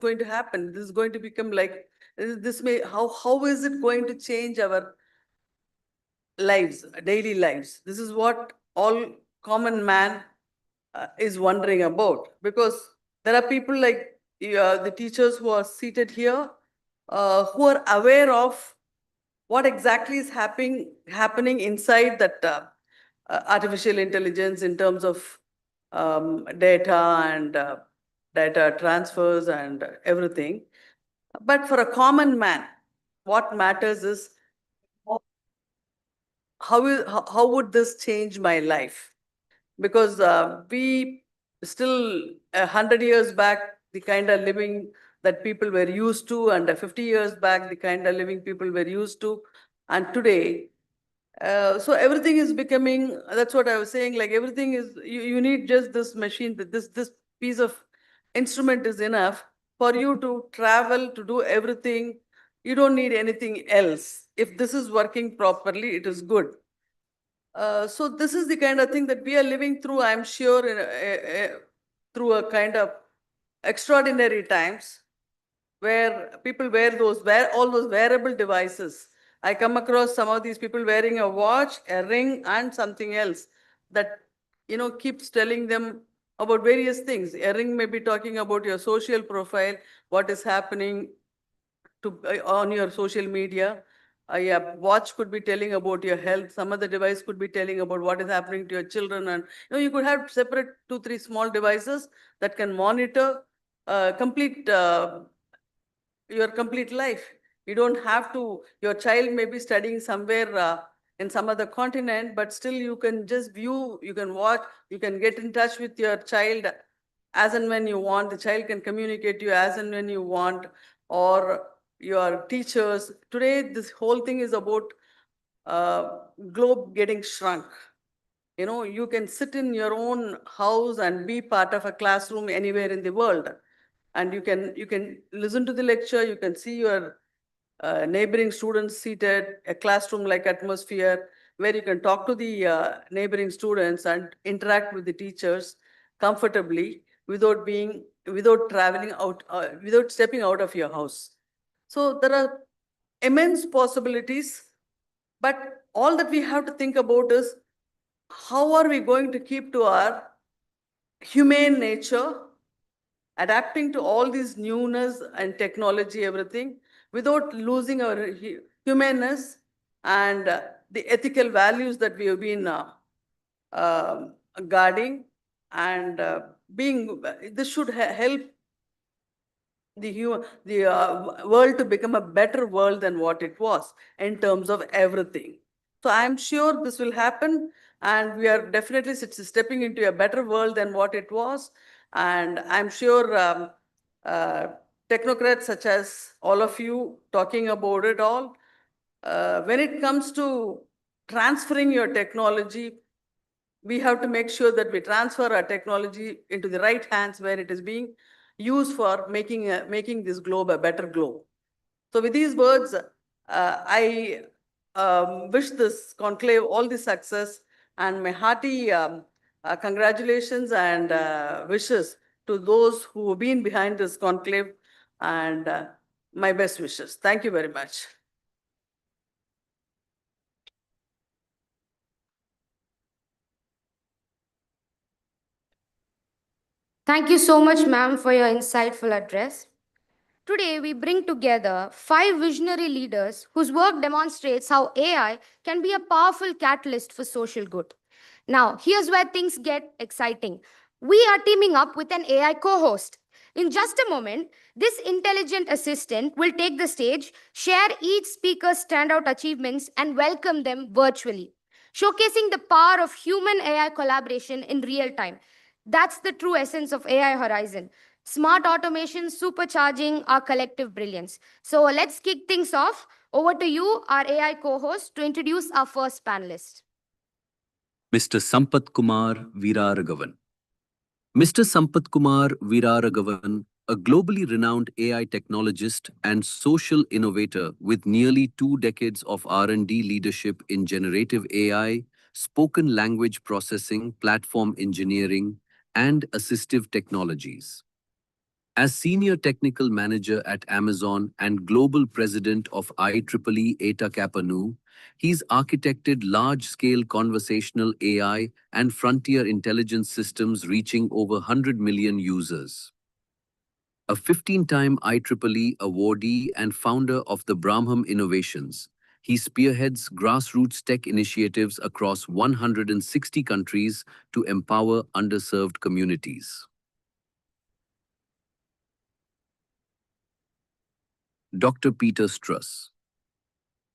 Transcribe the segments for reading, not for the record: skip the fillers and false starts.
going to happen? This is going to become like, this may, how is it going to change our lives, daily lives? This is what all common man is wondering about, because there are people like the teachers who are seated here, who are aware of what exactly is happening inside that artificial intelligence in terms of data and data transfers and everything. But for a common man, what matters is how would this change my life? Because we still 100 years back, the kind of living that people were used to, and 50 years back, the kind of living people were used to, and today, so everything is becoming, that's what I was saying, like everything is, you need just this machine, this piece of instrument is enough for you to travel, to do everything. You don't need anything else. If this is working properly, it is good. So this is the kind of thing that we are living through, I'm sure, through a kind of extraordinary times where people wear all those wearable devices. I come across some of these people wearing a watch, a ring, and something else that, keeps telling them about various things. A ring may be talking about your social profile, what is happening on your social media. A watch could be telling about your health. Some other device could be telling about what is happening to your children. And you could have separate 2, 3 small devices that can monitor complete your complete life. You don't have to, your child may be studying somewhere in some other continent, but still you can just view, you can watch, you can get in touch with your child as and when you want. The child can communicate to you as and when you want, or your teachers. Today, this whole thing is about globe getting shrunk. You can sit in your own house and be part of a classroom anywhere in the world, and you can listen to the lecture. You can see your neighboring students seated, a classroom like atmosphere where you can talk to the neighboring students and interact with the teachers comfortably without traveling out, without stepping out of your house. So there are immense possibilities, but all that we have to think about is how are we going to keep to our humane nature, adapting to all these newness and technology, everything, without losing our humanness and the ethical values that we have been guarding, and being, this should help the world to become a better world than what it was in terms of everything. So I'm sure this will happen, and we are definitely stepping into a better world than what it was. And I'm sure uh, technocrats such as all of you talking about it all, when it comes to transferring your technology, we have to make sure that we transfer our technology into the right hands where it is being used for making this globe a better globe. So with these words, I wish this conclave all the success, and my hearty congratulations and wishes to those who have been behind this conclave, and my best wishes. Thank you very much. Thank you so much, ma'am, for your insightful address. Today, we bring together five visionary leaders whose work demonstrates how AI can be a powerful catalyst for social good. Now, here's where things get exciting. We are teaming up with an AI co host. In just a moment, this intelligent assistant will take the stage, share each speaker's standout achievements, and welcome them virtually, showcasing the power of human AI collaboration in real time. That's the true essence of AI Horizon. Smart automation supercharging our collective brilliance. So let's kick things off. Over to you, our AI co host, to introduce our first panelist. Mr. Sampath Kumar Veeraraghavan. Mr. Sampath Kumar Veeraraghavan, a globally renowned AI technologist and social innovator with nearly 2 decades of R&D leadership in generative AI, spoken language processing, platform engineering, and assistive technologies. As Senior Technical Manager at Amazon and Global President of IEEE Eta Kappa Nu, he's architected large-scale conversational AI and frontier intelligence systems reaching over 100 million users. A 15-time IEEE awardee and founder of the Brahman Innovations, he spearheads grassroots tech initiatives across 160 countries to empower underserved communities. Dr. Peter Struss.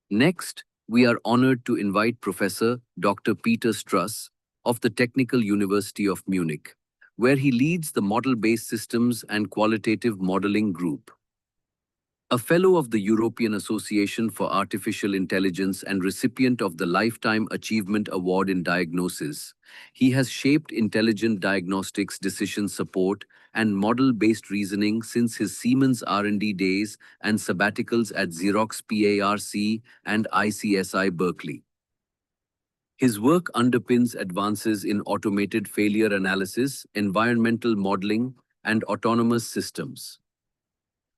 Next, we are honored to invite Professor Dr. Peter Struss of the Technical University of Munich, where he leads the Model-Based Systems and Qualitative Modeling Group. A fellow of the European Association for Artificial Intelligence and recipient of the Lifetime Achievement Award in Diagnosis, he has shaped intelligent diagnostics decision support and model-based reasoning since his Siemens R&D days and sabbaticals at Xerox PARC and ICSI Berkeley. His work underpins advances in automated failure analysis, environmental modeling, and autonomous systems.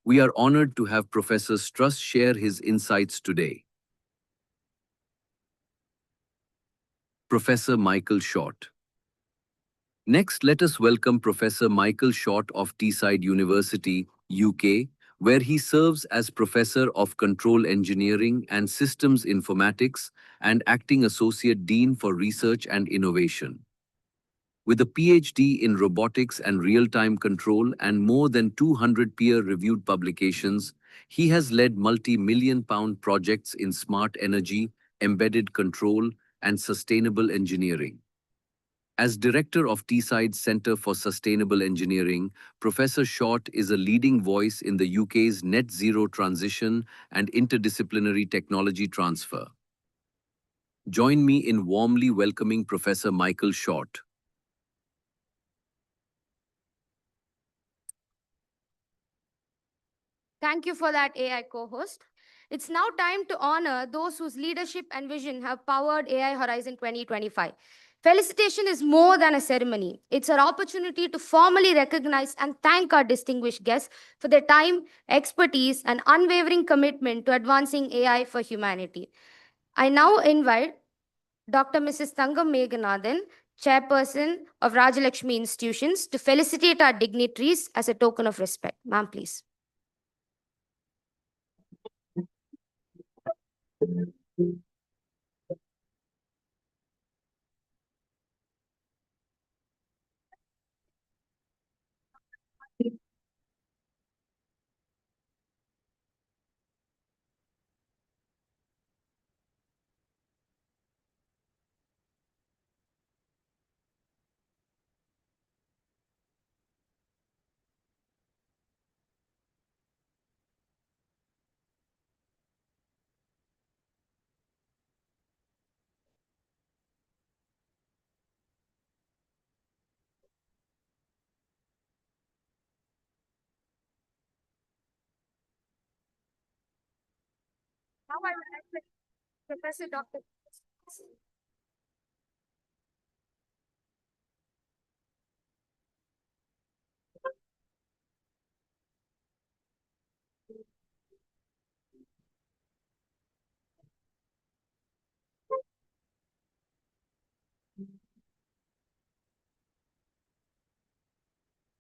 We are honored to have Professor Struss share his insights today. Professor Michael Short. Next, let us welcome Professor Michael Short of Teesside University, UK, where he serves as Professor of Control Engineering and Systems Informatics and Acting Associate Dean for Research and Innovation. With a PhD in robotics and real-time control and more than 200 peer-reviewed publications, he has led multi-million-pound projects in smart energy, embedded control, and sustainable engineering. As Director of Teesside's Centre for Sustainable Engineering, Professor Short is a leading voice in the UK's net zero transition and interdisciplinary technology transfer. Join me in warmly welcoming Professor Michael Short. Thank you for that, AI co-host. It's now time to honor those whose leadership and vision have powered AI Horizon 2025. Felicitation is more than a ceremony. It's an opportunity to formally recognize and thank our distinguished guests for their time, expertise, and unwavering commitment to advancing AI for humanity. I now invite Dr. Mrs. Thangam Meghanathan, Chairperson of Rajalakshmi Institutions, to felicitate our dignitaries as a token of respect. Ma'am, please. Now I would like to Professor Dr.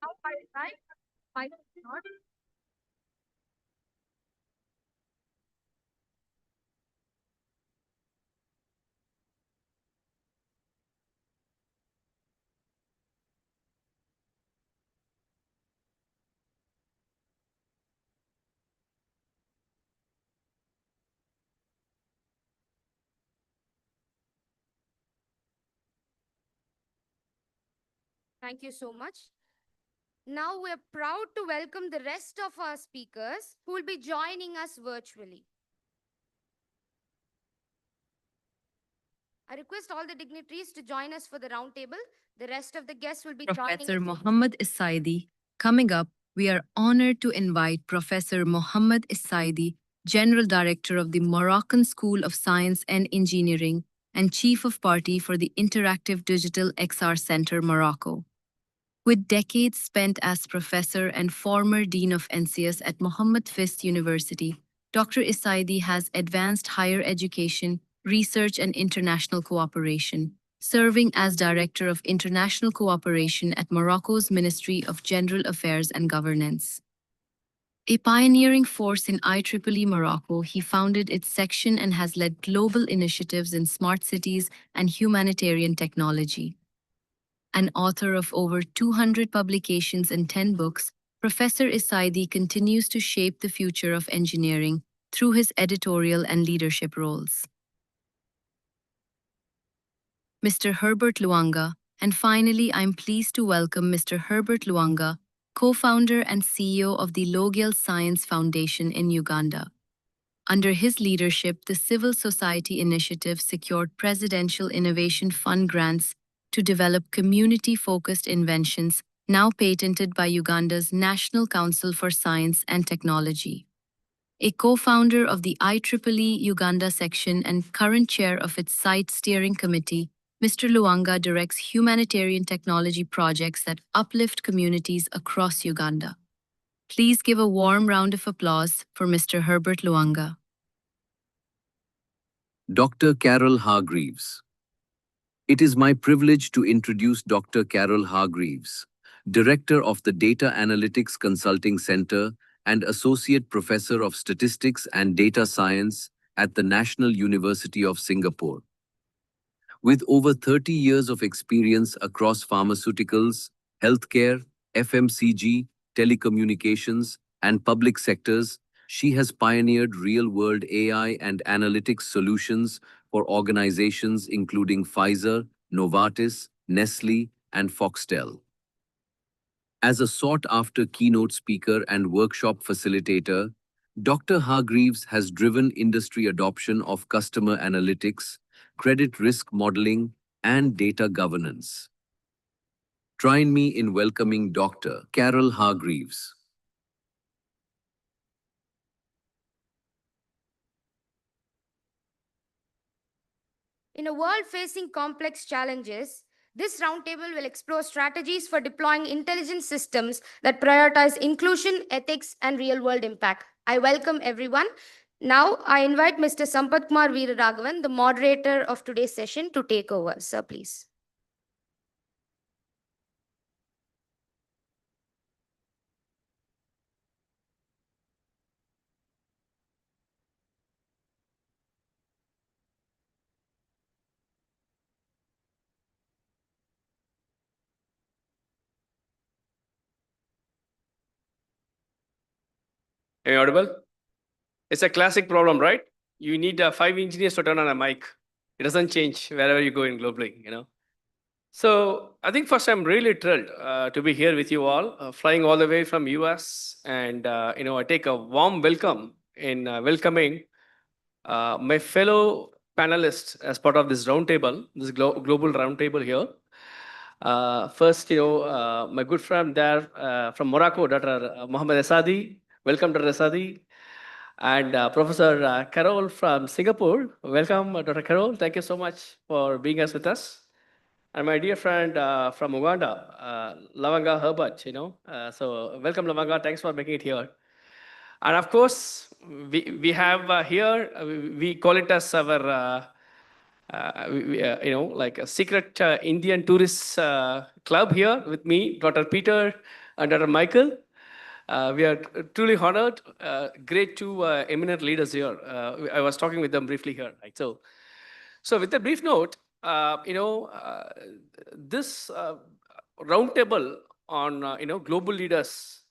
Now I would like Michael Short. Thank you so much. Now we're proud to welcome the rest of our speakers who will be joining us virtually. I request all the dignitaries to join us for the roundtable. The rest of the guests will be joining Professor us. Mohammed Issaidi. Coming up, we are honored to invite Professor Mohammed Issaidi, General Director of the Moroccan School of Science and Engineering and Chief of Party for the Interactive Digital XR Center, Morocco. With decades spent as professor and former dean of NCS at Muhammad Fist University, Dr. Isaidi has advanced higher education, research, and international cooperation, serving as Director of International Cooperation at Morocco's Ministry of General Affairs and Governance. A pioneering force in IEEE Morocco, he founded its section and has led global initiatives in smart cities and humanitarian technology. An author of over 200 publications and 10 books, Professor Isaidi continues to shape the future of engineering through his editorial and leadership roles. Mr. Herbert Luanga, and finally, I'm pleased to welcome Mr. Herbert Luanga, co-founder and CEO of the Logel Science Foundation in Uganda. Under his leadership, the Civil Society Initiative secured Presidential Innovation Fund grants to develop community-focused inventions now patented by Uganda's National Council for Science and Technology. A co-founder of the IEEE Uganda section and current chair of its site steering committee, Mr. Luanga directs humanitarian technology projects that uplift communities across Uganda. Please give a warm round of applause for Mr. Herbert Luanga. Dr. Carol Hargreaves. It is my privilege to introduce Dr. Carol Hargreaves, Director of the Data Analytics Consulting Center and Associate Professor of Statistics and Data Science at the National University of Singapore. With over 30 years of experience across pharmaceuticals, healthcare, FMCG, telecommunications, and public sectors, she has pioneered real-world AI and analytics solutions for organizations including Pfizer, Novartis, Nestle, and Foxtel. As a sought-after keynote speaker and workshop facilitator, Dr. Hargreaves has driven industry adoption of customer analytics, credit risk modeling, and data governance. Join me in welcoming Dr. Carol Hargreaves. In a world facing complex challenges, this roundtable will explore strategies for deploying intelligent systems that prioritize inclusion, ethics, and real world impact. I welcome everyone. Now, I invite Mr. Sampath Kumar Veeraraghavan, the moderator of today's session, to take over. Sir, please. Am I audible? It's a classic problem, right? You need 5 engineers to turn on a mic. It doesn't change wherever you go in globally. So I think first I'm really thrilled to be here with you all, flying all the way from US, and I take a warm welcome in welcoming my fellow panelists as part of this roundtable, this global roundtable here. First, my good friend there from Morocco, Dr. Mohammed Asadi. Welcome, Dr. Asadi. And Professor Carol from Singapore. Welcome, Dr. Carol. Thank you so much for being with us. And my dear friend from Uganda, Lavanga Herbert, so welcome, Lavanga. Thanks for making it here. And of course, we have here, we call it as our, like a secret Indian tourist club here with me, Dr. Peter and Dr. Michael. We are truly honored. Great two eminent leaders here. I was talking with them briefly here. Right? So with a brief note, this roundtable on global leaders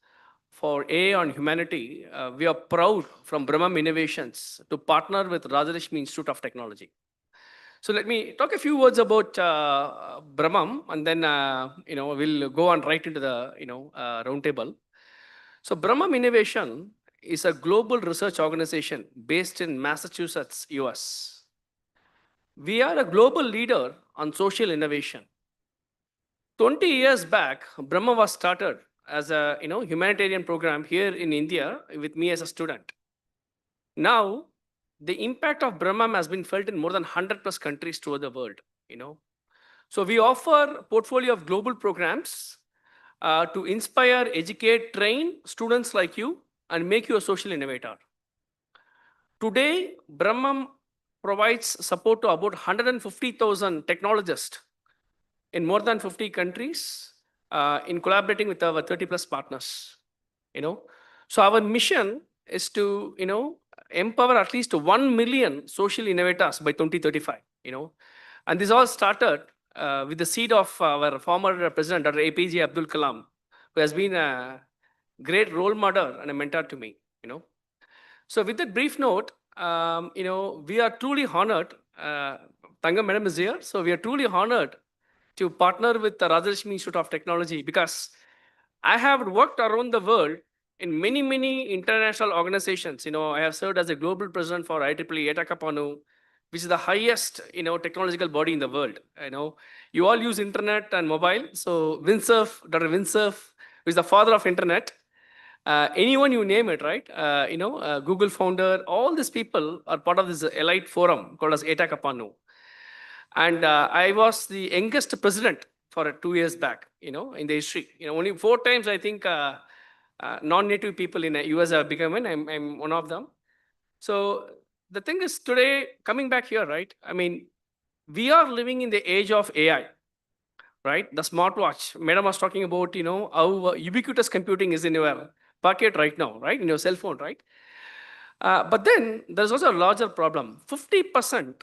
for AI on humanity, we are proud from Brahmam Innovations to partner with Rajalakshmi Institute of Technology. So let me talk a few words about Brahmam, and then we'll go on right into the roundtable. So Brahmam Innovation is a global research organization based in Massachusetts, US. We are a global leader on social innovation. 20 years back, Brahma was started as a humanitarian program here in India with me as a student. Now, the impact of Brahmam has been felt in more than 100 plus countries throughout the world. So we offer a portfolio of global programs to inspire, educate, train students like you and make you a social innovator. Today, Brahmam provides support to about 150,000 technologists in more than 50 countries in collaborating with our 30 plus partners. So our mission is to empower at least 1 million social innovators by 2035. And this all started with the seed of our former president, Dr. APJ Abdul Kalam, who has been a great role model and a mentor to me. So with that brief note, we are truly honored. Tanga Madam is here, so we are truly honored to partner with the Rajarashmi Institute of Technology, because I have worked around the world in many, many international organizations. I have served as a global president for IEEE ETAKAPANU, which is the highest, technological body in the world. You all use internet and mobile. So Dr. Vincef, who is the father of internet, anyone you name it, right? Google founder, all these people are part of this elite forum called as ETAKAPANU. And I was the youngest president for 2 years back, in the history. Only 4 times, I think, non-native people in the US have become in. I'm one of them. So the thing is today, coming back here, right? I mean, we are living in the age of AI, right? The smartwatch. Madam was talking about, how ubiquitous computing is in your pocket right now, right? In your cell phone, right? But then there's also a larger problem. 50%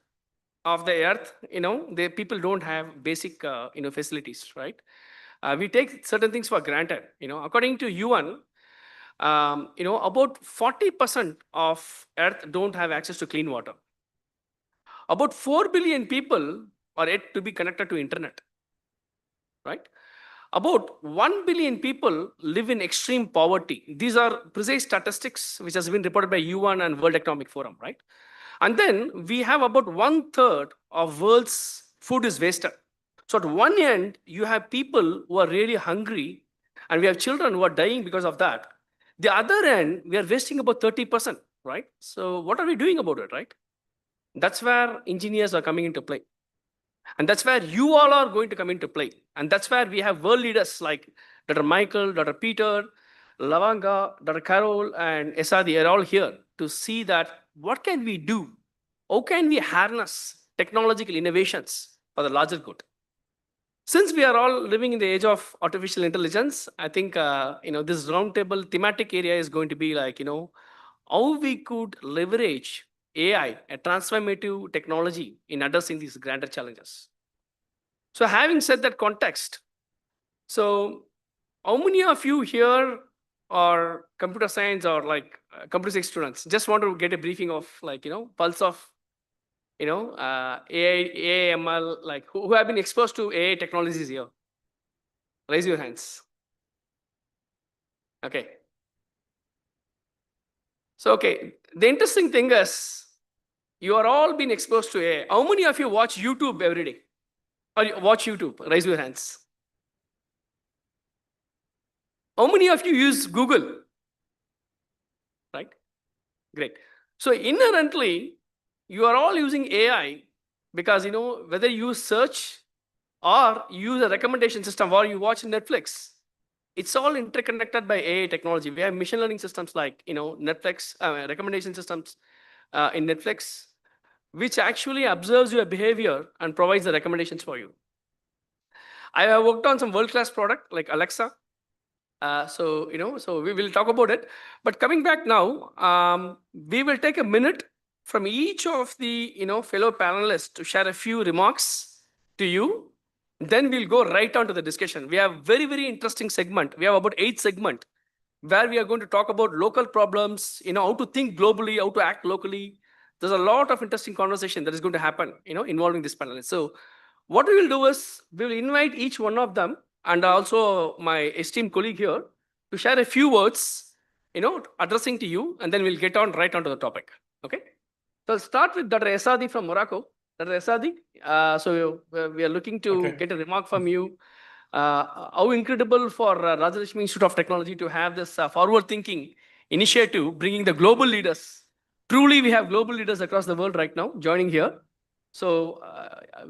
of the earth, the people don't have basic, facilities, right? We take certain things for granted. According to UN, about 40% of earth don't have access to clean water. About 4 billion people are yet to be connected to internet, right? About 1 billion people live in extreme poverty. These are precise statistics which has been reported by UN and World Economic Forum, right? And then we have about 1/3 of world's food is wasted. So at one end, you have people who are really hungry, and we have children who are dying because of that. The other end, we are wasting about 30%, right? So what are we doing about it, right? That's where engineers are coming into play. And that's where you all are going to come into play. And that's where we have world leaders like Dr. Michael, Dr. Peter, Lavanga, Dr. Carol, and Esadi are all here to see that what can we do? How can we harness technological innovations for the larger good? Since we are all living in the age of artificial intelligence, I think this roundtable thematic area is going to be like, how we could leverage AI, a transformative technology, in addressing these grander challenges. So having said that context, so how many of you here are computer science or like computer science students? Just want to get a briefing of like, pulse of, AI, ML, like who have been exposed to AI technologies here? Raise your hands. Okay. So, okay, the interesting thing is, you are all been exposed to AI. How many of you watch YouTube every day? Or you watch YouTube? Raise your hands. How many of you use Google? Right? Great. So inherently, you are all using AI because, whether you search or use a recommendation system or you watch Netflix, it's all interconnected by AI technology. We have machine learning systems like, Netflix, recommendation systems in Netflix, which actually observes your behavior and provides the recommendations for you. I have worked on some world-class product like Alexa. So we will talk about it. But coming back now, we will take a minute from each of the, fellow panelists to share a few remarks to you. Then we'll go right on to the discussion. We have very, very interesting segment. We have about 8 segments where we are going to talk about local problems, how to think globally, how to act locally. There's a lot of interesting conversation that is going to happen, involving this panelists. So what we will do is we will invite each one of them and also my esteemed colleague here to share a few words, addressing to you, and then we'll get on right onto the topic. Okay. So I'll start with Dr. Esadi from Morocco. Dr. Esadi, so we are looking to get a remark from you. How incredible for Rajarashmi Institute of Technology to have this forward-thinking initiative, bringing the global leaders. Truly, we have global leaders across the world right now joining here. So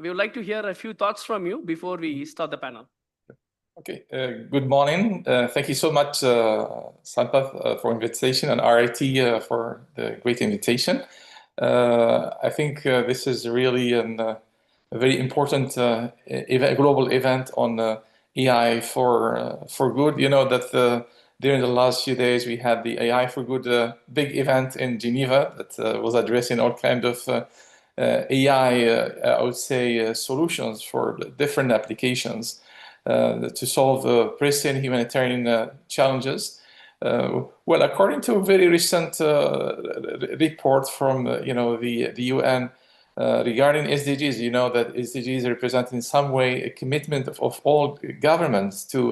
we would like to hear a few thoughts from you before we start the panel. Okay, good morning. Thank you so much, Sampath, for invitation, and RIT for the great invitation. I think this is really a very important global event on AI for good. You know that during the last few days we had the AI for Good big event in Geneva that was addressing all kind of AI, I would say, solutions for different applications to solve pressing humanitarian challenges. Well, according to a very recent report from the UN regarding SDGs, you know that SDGs represent in some way a commitment of all governments to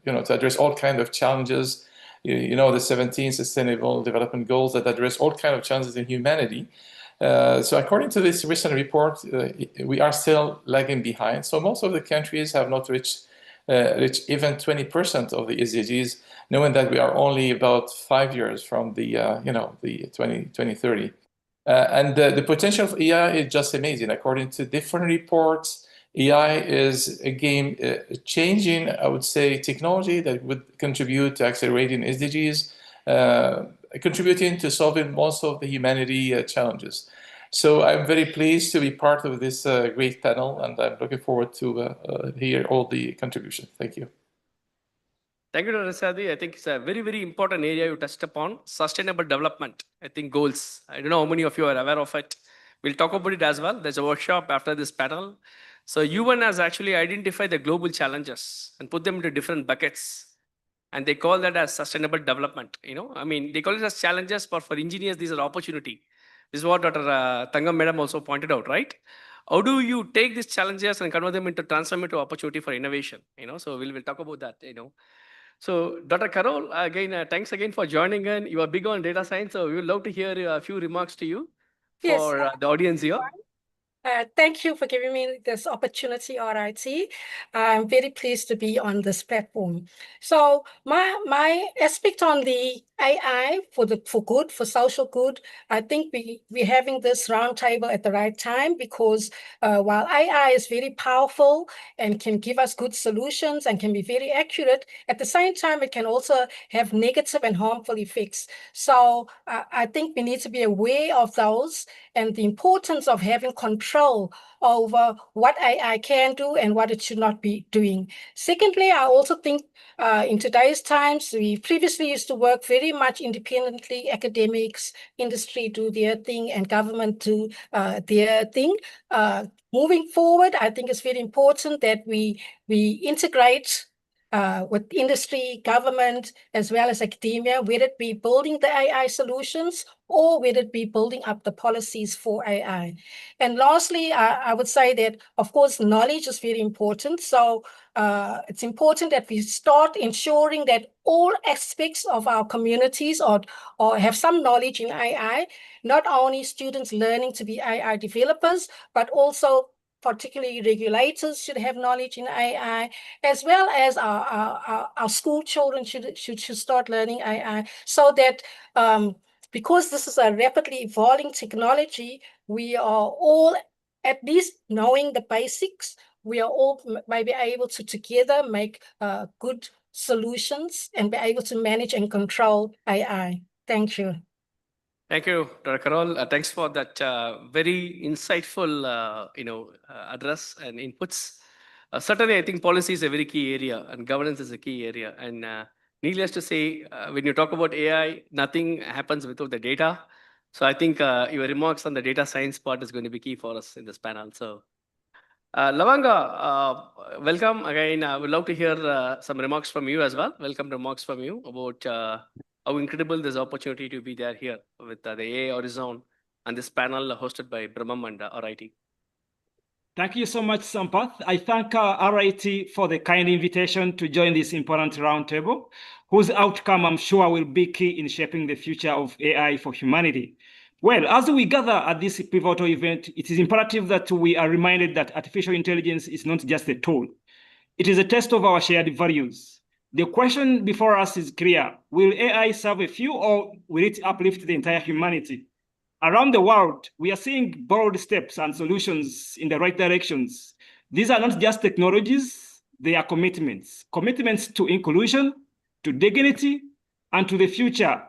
to address all kinds of challenges. You know the 17 Sustainable Development Goals that address all kinds of challenges in humanity. So according to this recent report, we are still lagging behind. So most of the countries have not reached even 20% of the SDGs, knowing that we are only about 5 years from the 2030. And the potential of AI is just amazing. According to different reports, AI is a game changing, I would say, technology that would contribute to accelerating SDGs, contributing to solving most of the humanity challenges. So I'm very pleased to be part of this great panel, and I'm looking forward to hear all the contributions. Thank you. Thank you, Dr. Sadi. I think it's a very, very important area you touched upon, sustainable development, I think goals. I don't know how many of you are aware of it. We'll talk about it as well. There's a workshop after this panel. So UN has actually identified the global challenges and put them into different buckets. And they call that as sustainable development. I mean, they call it as challenges, but for engineers, these are opportunity. This is what Dr. Tangam Madam also pointed out, right? How do you take these challenges and convert them into transform into opportunity for innovation? So we'll talk about that. So, Dr. Carol, again, thanks again for joining in. You are big on data science, so we would love to hear a few remarks to you for the audience here. Thank you for giving me this opportunity, RIT. I'm very pleased to be on this platform. So my aspect on the AI for good, for social good, I think we're having this roundtable at the right time because while AI is very powerful and can give us good solutions and can be very accurate, at the same time, it can also have negative and harmful effects. So I think we need to be aware of those and the importance of having control over what AI can do and what it should not be doing. Secondly, I also think in today's times, we previously used to work very much independently, academics, industry do their thing, and government do their thing. Moving forward, I think it's very important that we integrate with industry, government, as well as academia, whether it be building the AI solutions or whether it be building up the policies for AI. And lastly, I would say that, of course, knowledge is very important. So it's important that we start ensuring that all aspects of our communities or have some knowledge in AI, not only students learning to be AI developers, but also particularly regulators should have knowledge in AI, as well as our school children should start learning AI, so that because this is a rapidly evolving technology, we are all at least knowing the basics. We are all maybe able to together make good solutions and be able to manage and control AI. Thank you. Thank you, Dr. Carol. Thanks for that very insightful, address and inputs. Certainly, I think policy is a very key area and governance is a key area. And needless to say, when you talk about AI, nothing happens without the data. So I think your remarks on the data science part is going to be key for us in this panel. So Lavanga, welcome again. I would love to hear some remarks from you as well. Welcome remarks from you about how incredible this opportunity to be there here with the AI Horizon and this panel hosted by Brahmam and RIT. Thank you so much, Sampath. I thank RIT for the kind invitation to join this important roundtable, whose outcome I'm sure will be key in shaping the future of AI for humanity. Well, as we gather at this pivotal event, it is imperative that we are reminded that artificial intelligence is not just a tool. It is a test of our shared values. The question before us is clear. Will AI serve a few or will it uplift the entire humanity? Around the world, we are seeing bold steps and solutions in the right directions. These are not just technologies, their commitments to inclusion, to dignity, and to a future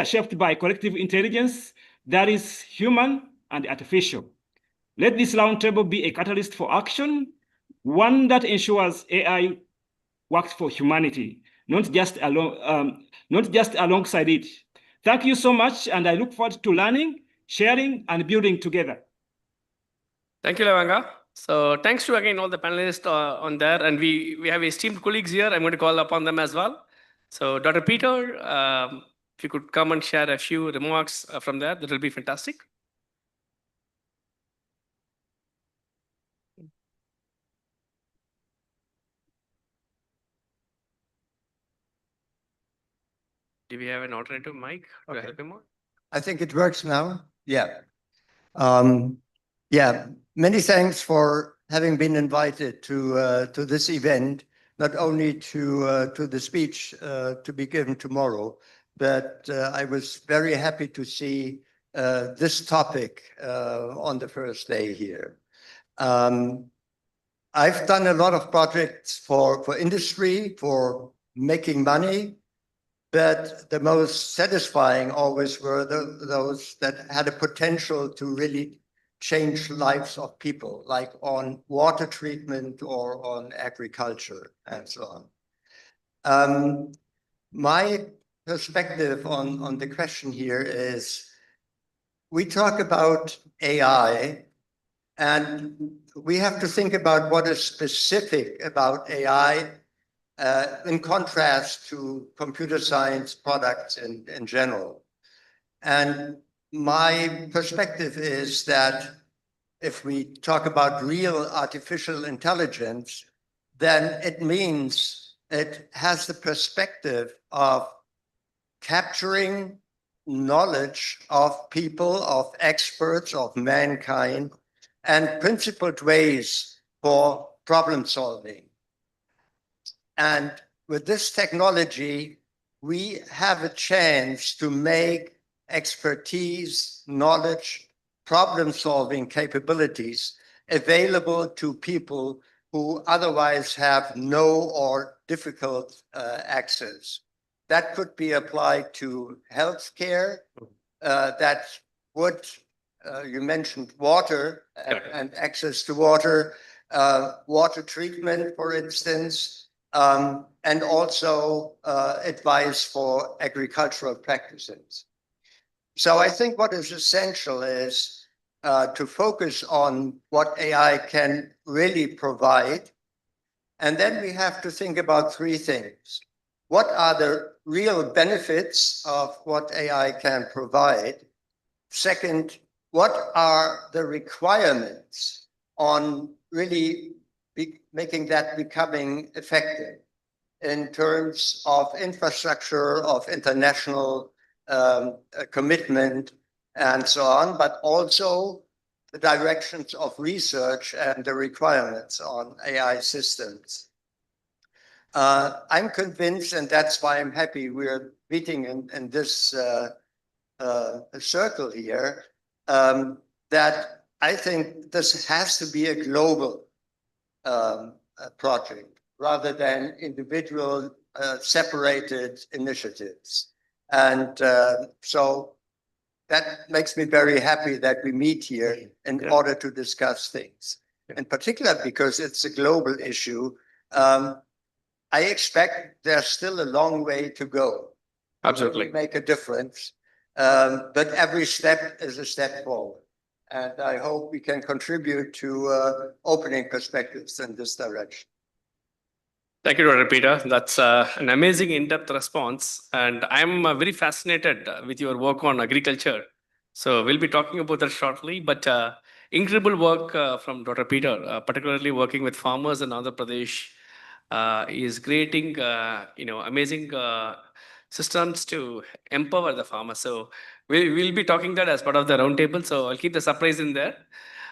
shaped by collective intelligence that is human and artificial. Let this roundtable be a catalyst for action, one that ensures AI works for humanity, not just alongside it. Thank you so much, and I look forward to learning, sharing, and building together. Thank you, Lavanga. So thanks to again all the panelists on there, and we have esteemed colleagues here. I'm going to call upon them as well. So Dr. Peter, if you could come and share a few remarks from there, that will be fantastic. Do we have an alternative mic to help him out? I think it works now. Yeah. Yeah. Many thanks for having been invited to this event, not only to the speech to be given tomorrow, but I was very happy to see this topic on the first day here. I've done a lot of projects for industry, for making money, but the most satisfying always were those that had a potential to really change lives of people, like on water treatment or on agriculture and so on. My perspective on the question here is, we talk about AI, and we have to think about what is specific about AI in contrast to computer science products in general. And my perspective is that if we talk about real artificial intelligence, then it means it has the perspective of capturing knowledge of people, of experts, of mankind, and principled ways for problem solving. And with this technology, we have a chance to make expertise, knowledge, problem-solving capabilities available to people who otherwise have no or difficult access. That could be applied to healthcare. That would, you mentioned water and access to water, water treatment, for instance, and also advice for agricultural practices. So I think what is essential is to focus on what AI can really provide. And then we have to think about three things. What are the real benefits of what AI can provide? Second, what are the requirements on really making that becoming effective in terms of infrastructure, of international commitment, and so on, but also the directions of research and the requirements on AI systems. I'm convinced, and that's why I'm happy we're meeting in this circle here, that I think this has to be a global project rather than individual separated initiatives. And so that makes me very happy that we meet here in order to discuss things. In particular, because it's a global issue, I expect there's still a long way to go. Absolutely. To make a difference, but every step is a step forward. And I hope we can contribute to opening perspectives in this direction. Thank you, Dr. Peter. That's an amazing in-depth response. And I'm very fascinated with your work on agriculture. So we'll be talking about that shortly. But incredible work from Dr. Peter, particularly working with farmers in Andhra Pradesh, is creating amazing systems to empower the farmer. So we'll be talking that as part of the roundtable. So I'll keep the surprise in there.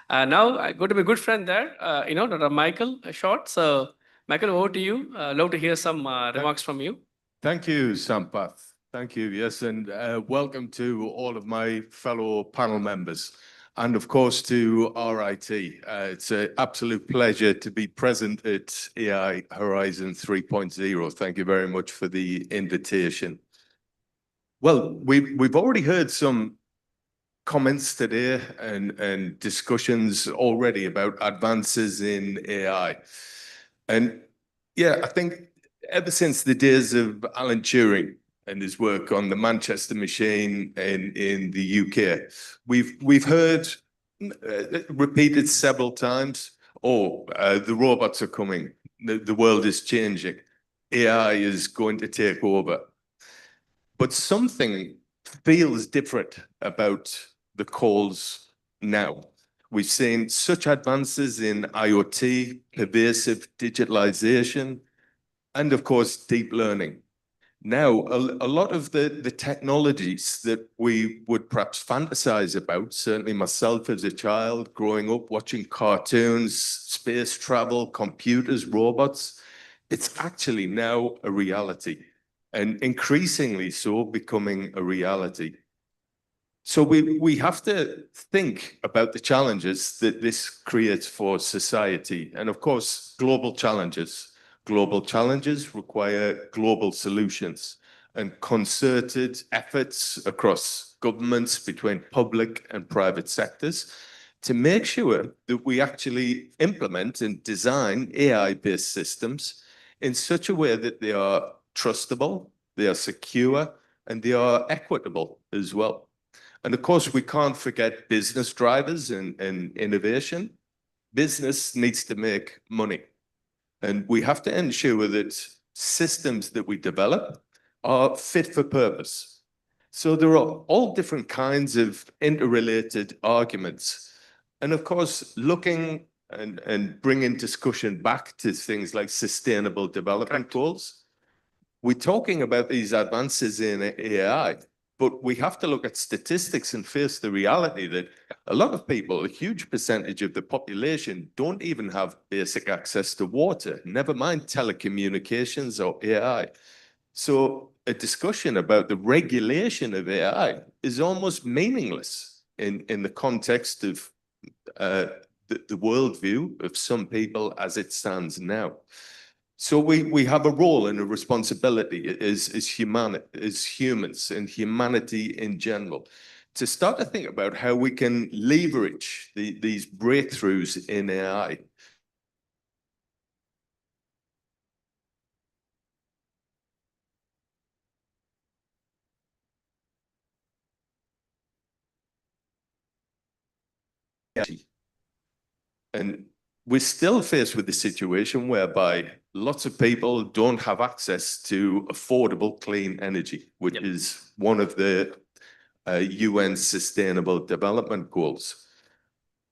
Now I go to my good friend there, Dr. Michael Short. So Michael, over to you. Love to hear some remarks from you. Thank you, Sampath. Thank you. Yes, and welcome to all of my fellow panel members. and of course to RIT. It's an absolute pleasure to be present at AI Horizon 3.0. Thank you very much for the invitation. Well, we've already heard some comments today and discussions already about advances in AI. And yeah, I think ever since the days of Alan Turing and his work on the Manchester machine in the UK, we've heard repeated several times, the robots are coming, the world is changing, AI is going to take over. But something feels different about the calls now. We've seen such advances in IoT, pervasive digitalization, and of course, deep learning. Now, a lot of the technologies that we would perhaps fantasize about, certainly myself as a child growing up watching cartoons, space travel, computers, robots, it's actually now a reality, and increasingly so becoming a reality. So we have to think about the challenges that this creates for society. And of course, global challenges. Global challenges require global solutions and concerted efforts across governments between public and private sectors to make sure that we actually implement and design AI-based systems in such a way that they are trustable, they are secure, and they are equitable as well. And of course, we can't forget business drivers and innovation. Business needs to make money. And we have to ensure that systems that we develop are fit for purpose. So there are all different kinds of interrelated arguments. And of course, looking and bringing discussion back to things like sustainable development goals. We're talking about these advances in AI, but we have to look at statistics and face the reality that a lot of people, a huge percentage of the population, don't even have basic access to water, never mind telecommunications or AI. So a discussion about the regulation of AI is almost meaningless in the context of the worldview of some people as it stands now. So we have a role and a responsibility as humans and humanity in general to start to think about how we can leverage these breakthroughs in AI. And we're still faced with the situation whereby lots of people don't have access to affordable clean energy, which is one of the UN Sustainable Development Goals.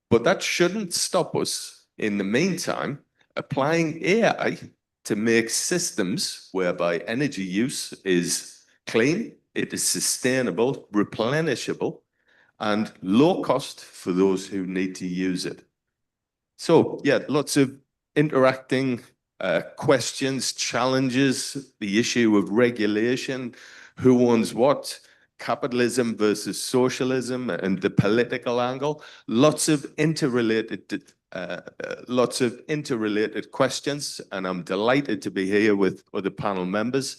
But that shouldn't stop us, in the meantime, applying AI to make systems whereby energy use is clean, it is sustainable, replenishable, and low cost for those who need to use it. So yeah, lots of interacting questions, challenges, the issue of regulation, who owns what, capitalism versus socialism, and the political angle. Lots of interrelated questions, and I'm delighted to be here with other panel members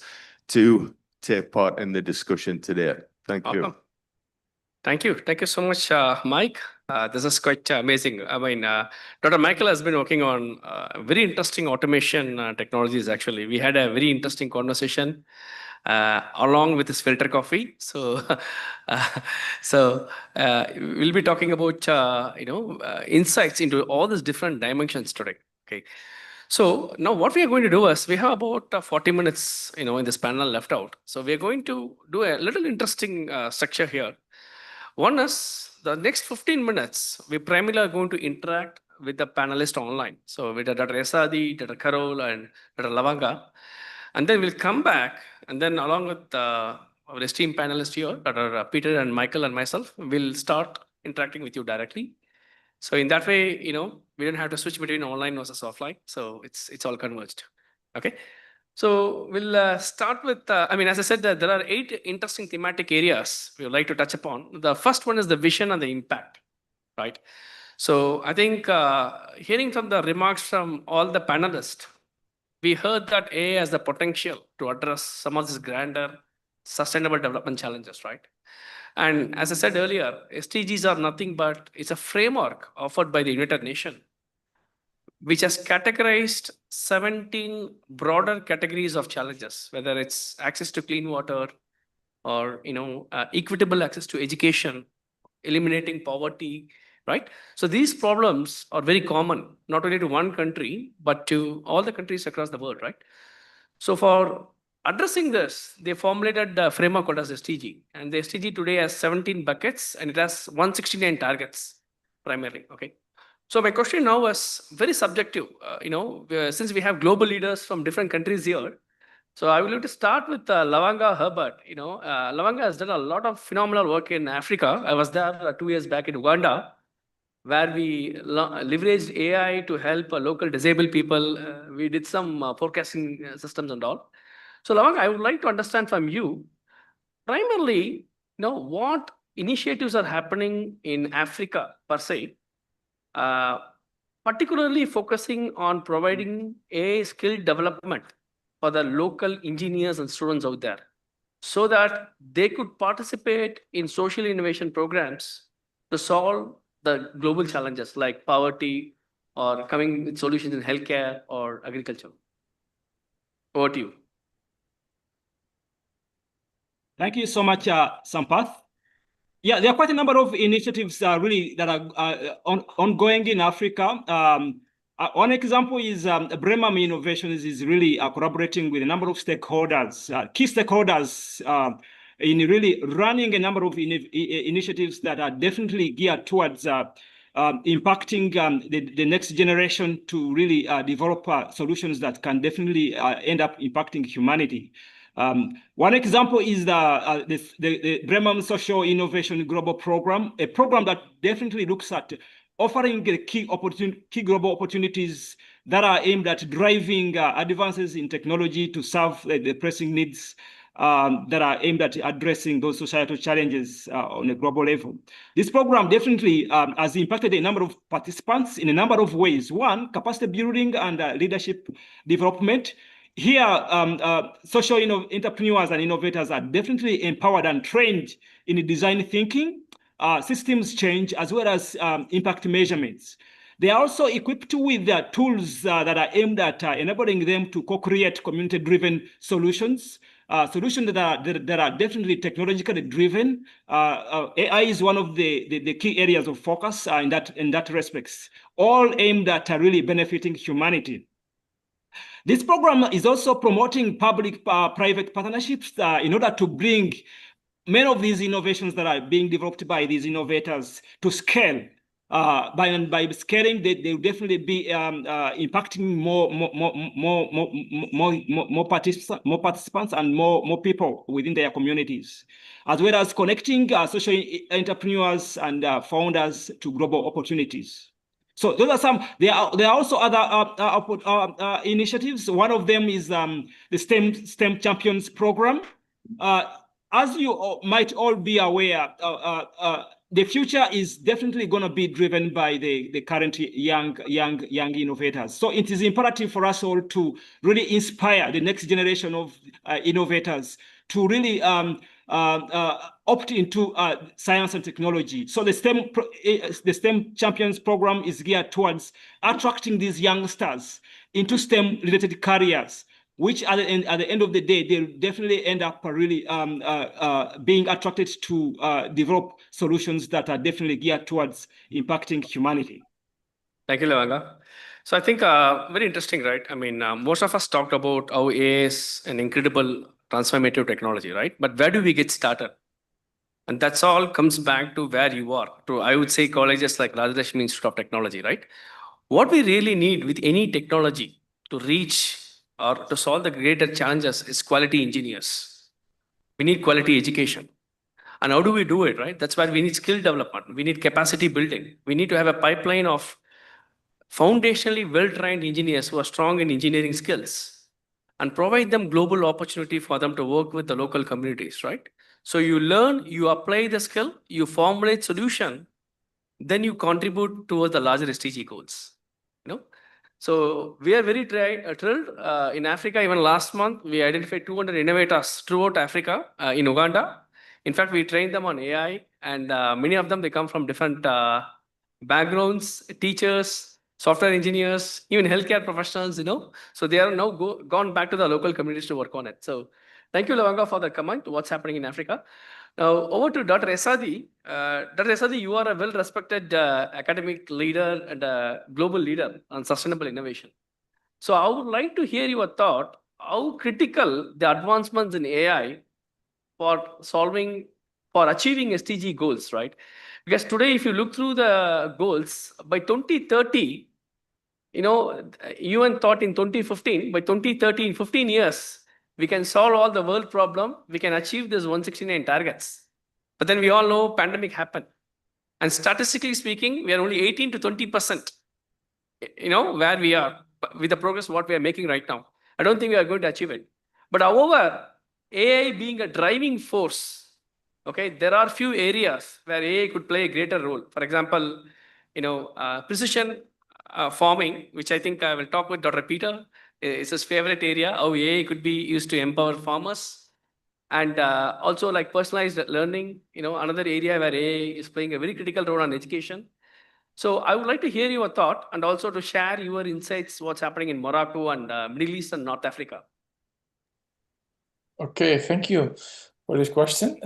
to take part in the discussion today. Thank you. Welcome. Thank you. Thank you so much, Mike. This is quite amazing. I mean, Dr. Michael has been working on very interesting automation technologies, actually. We had a very interesting conversation along with his filter coffee. So, we'll be talking about, insights into all these different dimensions today. Okay. So now what we are going to do is we have about 40 minutes, in this panel left out. So we are going to do a little interesting structure here. One is the next 15 minutes, we primarily are going to interact with the panelists online. So with Dr. Esadi, Dr. Carol, and Dr. Lavanga. And then we'll come back, and then along with our esteemed panelists here, Dr. Peter and Michael and myself, we'll start interacting with you directly. So in that way, we don't have to switch between online versus offline. So it's all converged. Okay. So we'll start with, as I said, there are 8 interesting thematic areas we would like to touch upon. The first one is the vision and the impact. right? So I think hearing from the remarks from all the panelists, we heard that AI has the potential to address some of these grander sustainable development challenges, right? And as I said earlier, SDGs are nothing but it's a framework offered by the United Nations, which has categorized 17 broader categories of challenges, whether it's access to clean water or equitable access to education, eliminating poverty, right? So these problems are very common, not only to one country, but to all the countries across the world, right? So for addressing this, they formulated the framework called as SDG. And the SDG today has 17 buckets and it has 169 targets primarily, okay? So my question now is very subjective. Since we have global leaders from different countries here, so I would like to start with Lavanga Herbert. Lavanga has done a lot of phenomenal work in Africa. I was there 2 years back in Uganda, where we leveraged AI to help local disabled people. We did some forecasting systems and all. So Lavanga, I would like to understand from you, primarily, what initiatives are happening in Africa per se, particularly focusing on providing AI skill development for the local engineers and students out there so that they could participate in social innovation programs to solve the global challenges like poverty or coming with solutions in healthcare or agriculture. Over to you. Thank you so much, Sampath. Yeah, there are quite a number of initiatives really that are ongoing in Africa. One example is Bremam Innovations is really collaborating with a number of stakeholders, key stakeholders, in really running a number of initiatives that are definitely geared towards impacting the next generation to really develop solutions that can definitely end up impacting humanity. One example is the Bremen Social Innovation Global Program, a program that definitely looks at offering key global opportunities that are aimed at driving advances in technology to serve the pressing needs that are aimed at addressing those societal challenges on a global level. This program definitely has impacted a number of participants in a number of ways. One, capacity building and leadership development. Here, social entrepreneurs and innovators are definitely empowered and trained in design thinking, systems change, as well as impact measurements. They are also equipped with tools that are aimed at enabling them to co-create community-driven solutions, solutions that are definitely technologically driven. AI is one of the key areas of focus in that respects, all aimed at really benefiting humanity. This program is also promoting public-private partnerships in order to bring many of these innovations that are being developed by these innovators to scale. By scaling, they will definitely be impacting more participants and more people within their communities, as well as connecting social entrepreneurs and founders to global opportunities. So those are some. There are also other initiatives. One of them is the STEM Champions Program. As you might all be aware, the future is definitely going to be driven by the current young innovators. So it is imperative for us all to really inspire the next generation of innovators to really opt into science and technology. So the STEM Champions Program is geared towards attracting these youngsters into STEM-related careers, which at the end of the day, they'll definitely end up really being attracted to develop solutions that are definitely geared towards impacting humanity. Thank you, Lavanga. So I think very interesting, right? I mean, most of us talked about how AI is an incredible transformative technology, right? But where do we get started? And that's all comes back to where you are, to, I would say, colleges like Rajlakshmi Institute of Technology, right? What we really need with any technology to reach or to solve the greater challenges is quality engineers. We need quality education. And how do we do it, right? That's why we need skill development. We need capacity building. We need to have a pipeline of foundationally well-trained engineers who are strong in engineering skills and provide them global opportunity for them to work with the local communities, right? So you learn, you apply the skill, you formulate solution, then you contribute towards the larger SDG goals. You know, so we are very thrilled. In Africa, even last month, we identified 200 innovators throughout Africa, in Uganda. In fact, we trained them on AI, and many of them, they come from different backgrounds, teachers, software engineers, even healthcare professionals, you know. So they are now gone back to the local communities to work on it. So thank you, Lavanga, for the comment, what's happening in Africa. Now, over to Dr. Esadi. Dr. Esadi, you are a well-respected academic leader and a global leader on sustainable innovation. So I would like to hear your thought, how critical the advancements in AI for achieving SDG goals, right? Because today, if you look through the goals, by 2030, you know, UN thought in 2015, by 2030, in 15 years, we can solve all the world problem, we can achieve this 169 targets. But then we all know pandemic happened. And statistically speaking, we are only 18 to 20%, you know, where we are with the progress what we are making right now. I don't think we are going to achieve it. But however, AI being a driving force, okay, there are few areas where AI could play a greater role. For example, you know, precision farming, which I think I will talk with Dr. Peter, is his favorite area, how AI could be used to empower farmers. And also like personalized learning, you know, another area where AI is playing a very critical role on education. So I would like to hear your thought and also to share your insights, what's happening in Morocco and Middle East and North Africa. Okay, thank you for this question.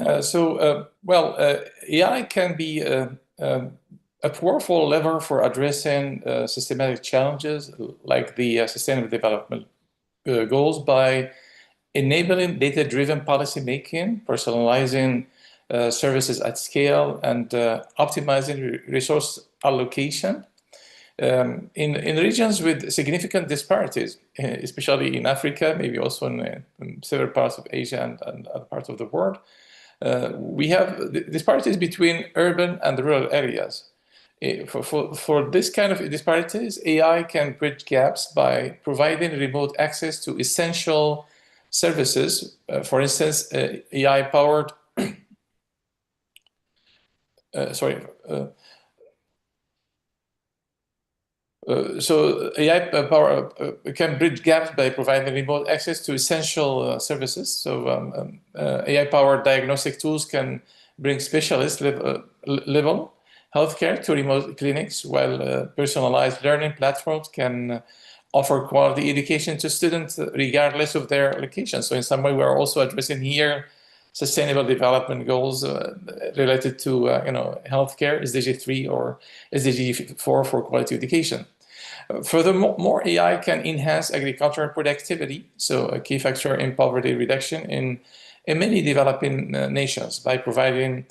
AI can be a powerful lever for addressing systematic challenges like the Sustainable Development Goals by enabling data-driven policy making, personalizing services at scale, and optimizing resource allocation in regions with significant disparities, especially in Africa, maybe also in several parts of Asia and other parts of the world. We have disparities between urban and rural areas. For this kind of disparities, AI can bridge gaps by providing remote access to essential services. For instance, AI-powered so AI power can bridge gaps by providing remote access to essential services. So AI-powered diagnostic tools can bring specialist level healthcare to remote clinics, while personalized learning platforms can offer quality education to students regardless of their location. So in some way, we're also addressing here sustainable development goals related to healthcare, SDG 3 or SDG 4 for quality education. Furthermore, AI can enhance agricultural productivity, so a key factor in poverty reduction in many developing nations by providing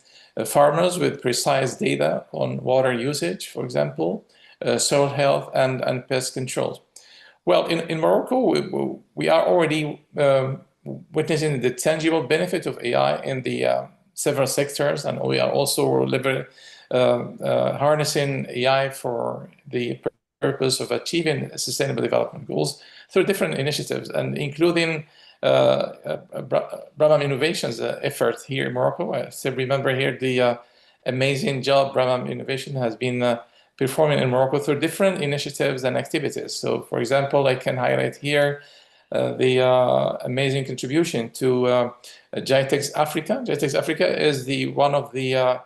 farmers with precise data on water usage, for example, soil health and pest control. Well, in Morocco, we are already witnessing the tangible benefit of AI in the several sectors, and we are also harnessing AI for the purpose of achieving sustainable development goals through different initiatives, and including Brahman Innovation's effort here in Morocco. I still remember here the amazing job Brahman Innovation has been performing in Morocco through different initiatives and activities. So, for example, I can highlight here the amazing contribution to GITEX Africa. GITEX Africa is one of the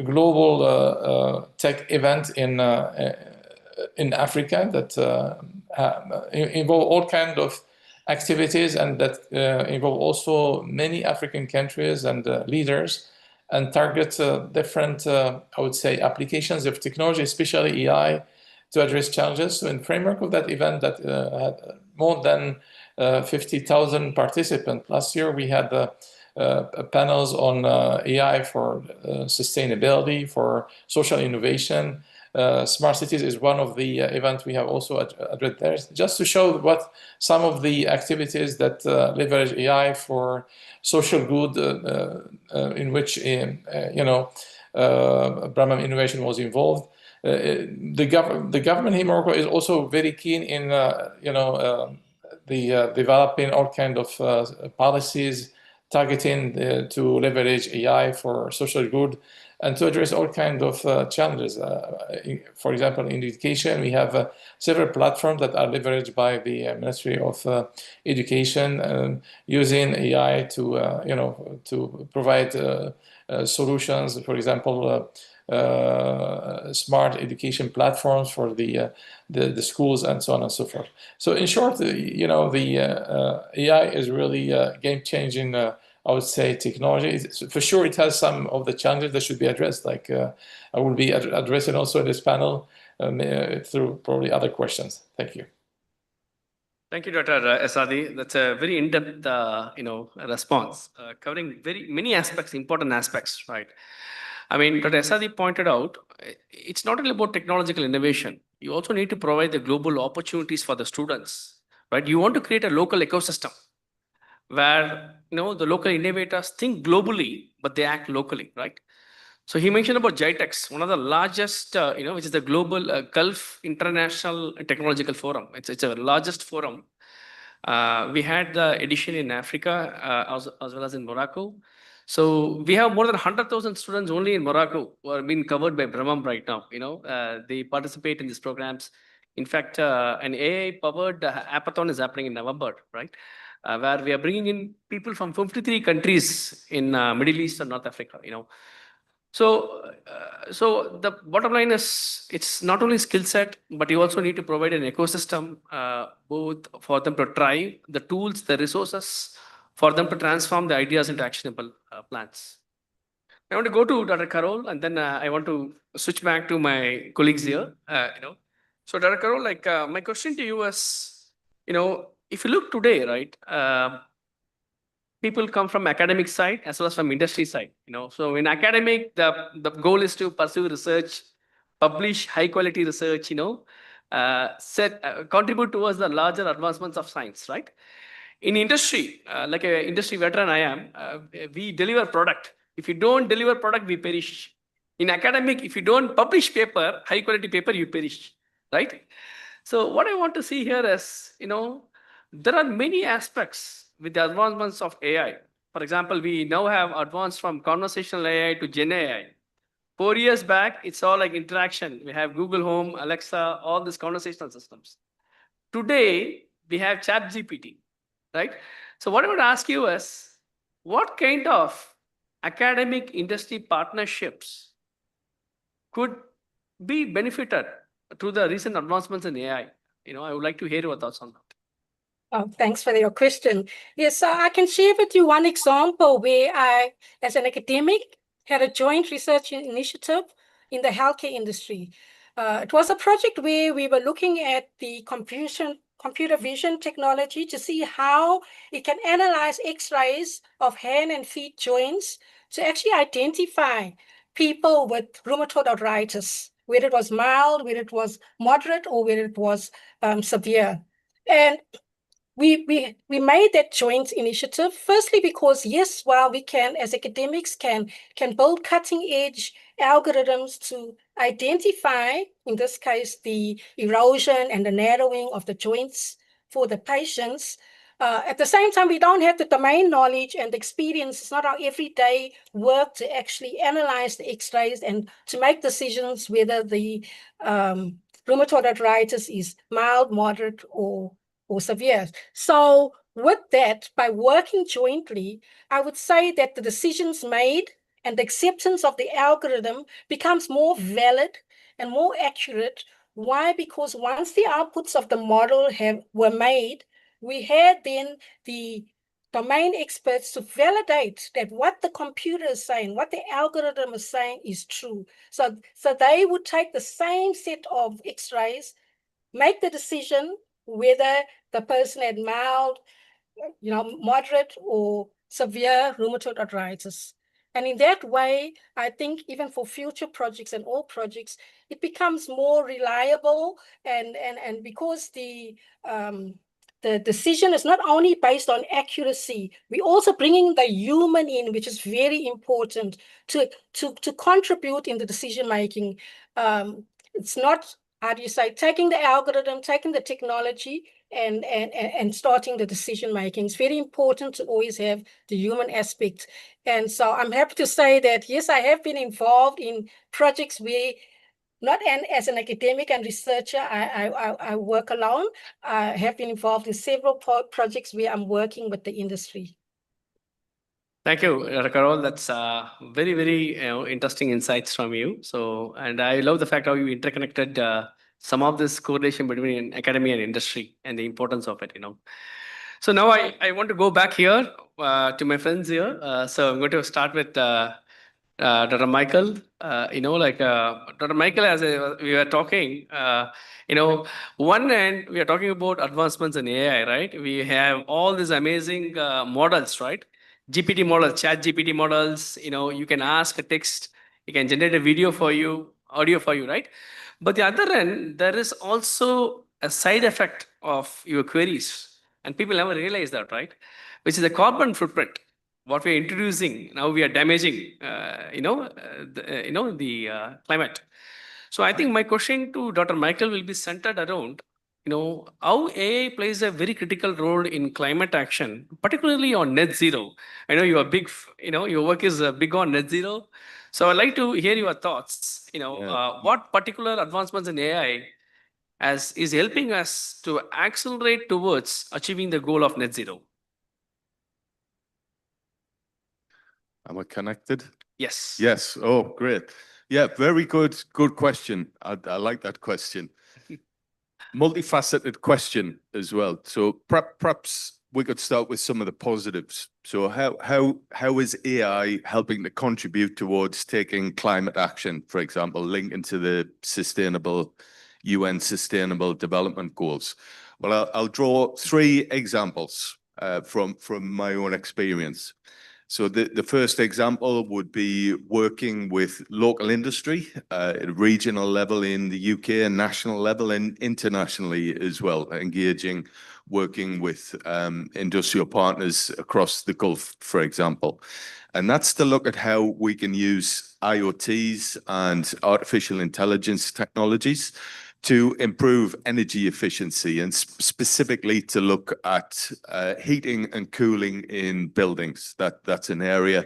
global tech event in Africa that involve all kinds of activities, and that involve also many African countries and leaders, and target different, I would say, applications of technology, especially AI, to address challenges. So in the framework of that event that had more than 50,000 participants, last year we had panels on AI for sustainability, for social innovation. Smart Cities is one of the events we have also addressed there, just to show what some of the activities that leverage AI for social good, in which Brahman Innovation was involved. The government in Morocco is also very keen in developing all kinds of policies targeting to leverage AI for social good and to address all kinds of challenges. For example, in education, we have several platforms that are leveraged by the Ministry of Education using AI to to provide solutions. For example, smart education platforms for the schools and so on and so forth. So in short, the AI is really game-changing, I would say, technology. For sure, it has some of the challenges that should be addressed, like I will be addressing also in this panel through probably other questions. Thank you. Thank you, Dr. Esadi. That's a very in-depth, response, covering very many aspects, important aspects, right? I mean, Dr. Esadi pointed out, it's not only about technological innovation. You also need to provide the global opportunities for the students, right? You want to create a local ecosystem where, the local innovators think globally, but they act locally, right? So he mentioned about GITEX, one of the largest, which is the global Gulf International Technological Forum. It's a largest forum. We had the edition in Africa as well as in Morocco. So we have more than 100,000 students only in Morocco who are being covered by Brahman right now. They participate in these programs. In fact, an AI-powered hackathon is happening in November, right? Where we are bringing in people from 53 countries in Middle East and North Africa. So the bottom line is, it's not only skill set, but you also need to provide an ecosystem, both for them to try the tools, the resources, for them to transform the ideas into actionable plans. I want to go to Dr. Carol, and then I want to switch back to my colleagues here. So Dr. Carol, my question to you is, if you look today, right? People come from academic side as well as from industry side. So in academic, the goal is to pursue research, publish high quality research, contribute towards the larger advancements of science, right? In industry, like an industry veteran I am, we deliver product. If you don't deliver product, we perish. In academic, if you don't publish paper, high quality paper, you perish, right? So what I want to see here is, there are many aspects with the advancements of AI. For example, we now have advanced from conversational AI to Gen AI. 4 years back, it's all like interaction. We have Google Home, Alexa, all these conversational systems. Today, we have ChatGPT, right? So what I want to ask you is, what kind of academic industry partnerships could be benefited through the recent advancements in AI? I would like to hear your thoughts on that. Oh, thanks for your question. Yes, I can share with you one example where I, as an academic, had a joint research initiative in the healthcare industry. It was a project where we were looking at the computer vision technology to see how it can analyze X-rays of hand and feet joints to actually identify people with rheumatoid arthritis, whether it was mild, whether it was moderate, or whether it was severe. And we made that joint initiative, firstly because, yes, while we can, as academics, can build cutting-edge algorithms to identify, in this case, the erosion and the narrowing of the joints for the patients. At the same time, we don't have the domain knowledge and experience. It's not our everyday work to actually analyze the X-rays and to make decisions whether the rheumatoid arthritis is mild, moderate, or severe. So with that, by working jointly, I would say that the decisions made and the acceptance of the algorithm becomes more valid and more accurate. Why? Because once the outputs of the model were made, we had then the domain experts to validate that what the computer is saying, what the algorithm is saying is true. So they would take the same set of X-rays, make the decision whether the person had mild, moderate or severe rheumatoid arthritis. And in that way, I think even for future projects and all projects, it becomes more reliable and because the decision is not only based on accuracy, we're also bringing the human in, which is very important to contribute in the decision making. It's not, how do you say, taking the algorithm, taking the technology, and starting the decision making. It's very important to always have the human aspect. And so I'm happy to say that, yes, I have been involved in projects where, not as an academic and researcher, I work alone. I have been involved in several projects where I'm working with the industry. Thank you, Dr. Carol. That's very, very interesting insights from you. So, and I love the fact how you interconnected some of this correlation between academy and industry and the importance of it. So now I want to go back here to my friends here. So I'm going to start with Dr. Michael. Dr. Michael, as we were talking, one end we are talking about advancements in AI, right? We have all these amazing models, right? GPT models, chat GPT models, you can ask a text, it can generate a video for you, audio for you, right? But the other end, there is also a side effect of your queries. And people never realize that, right? Which is a carbon footprint. What we are introducing, now we are damaging, the climate. So I think my question to Dr. Michael will be centered around how AI plays a very critical role in climate action, particularly on net zero. I know you are big, your work is big on net zero. So I'd like to hear your thoughts. What particular advancements in AI is helping us to accelerate towards achieving the goal of net zero? Am I connected? Yes. Yes. Oh, great. Yeah, very good. Good question. I like that question. Multifaceted question as well. So perhaps we could start with some of the positives. So how is AI helping to contribute towards taking climate action, for example, linking to the UN Sustainable Development Goals? Well, I'll draw three examples from my own experience. So the first example would be working with local industry at regional level in the UK and national level and internationally as well, working with industrial partners across the Gulf, for example. And that's to look at how we can use IoTs and artificial intelligence technologies to improve energy efficiency and specifically to look at heating and cooling in buildings. That's an area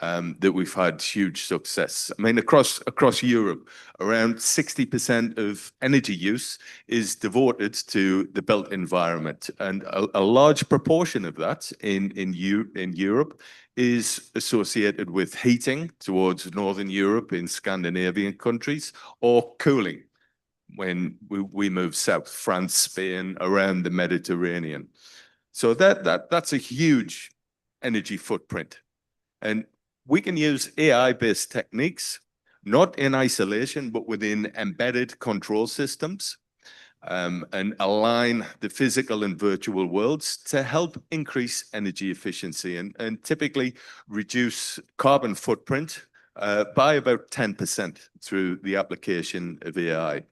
that we've had huge success. I mean, across Europe, around 60% of energy use is devoted to the built environment, and a large proportion of that in Europe is associated with heating towards Northern Europe in Scandinavian countries, or cooling when we move south, France, Spain, around the Mediterranean. So that's a huge energy footprint. And we can use AI-based techniques, not in isolation, but within embedded control systems, and align the physical and virtual worlds to help increase energy efficiency and typically reduce carbon footprint by about 10% through the application of AI.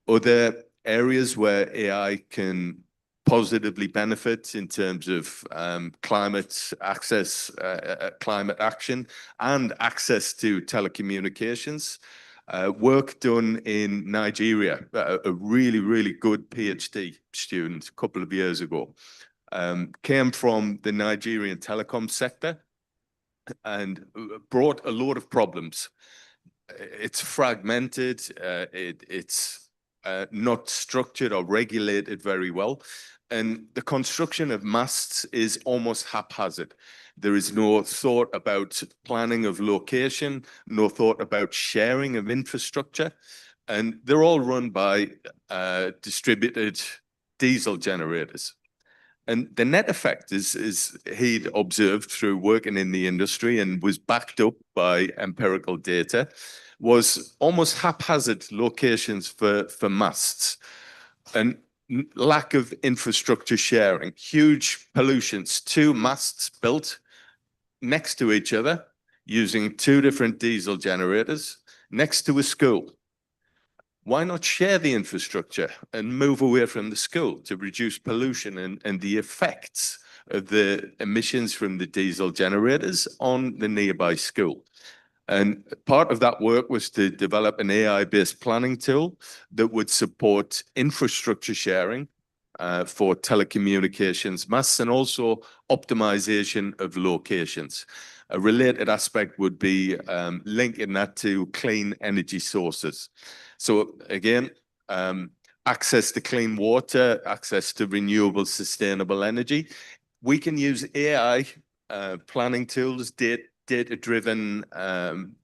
Other areas where AI can positively benefit in terms of climate access, climate action, and access to telecommunications. Work done in Nigeria, a really, really good PhD student a couple of years ago, came from the Nigerian telecom sector and brought a lot of problems. It's fragmented, it's not structured or regulated very well. And the construction of masts is almost haphazard. There is no thought about planning of location, no thought about sharing of infrastructure. And they're all run by distributed diesel generators. And the net effect is he'd observed through working in the industry and was backed up by empirical data, was almost haphazard locations for masts and lack of infrastructure sharing, huge pollutions, two masts built next to each other using two different diesel generators next to a school. Why not share the infrastructure and move away from the school to reduce pollution and the effects of the emissions from the diesel generators on the nearby school? And part of that work was to develop an AI-based planning tool that would support infrastructure sharing for telecommunications masts and also optimization of locations. A related aspect would be linking that to clean energy sources. So again, access to clean water, access to renewable, sustainable energy. We can use AI planning tools, data-driven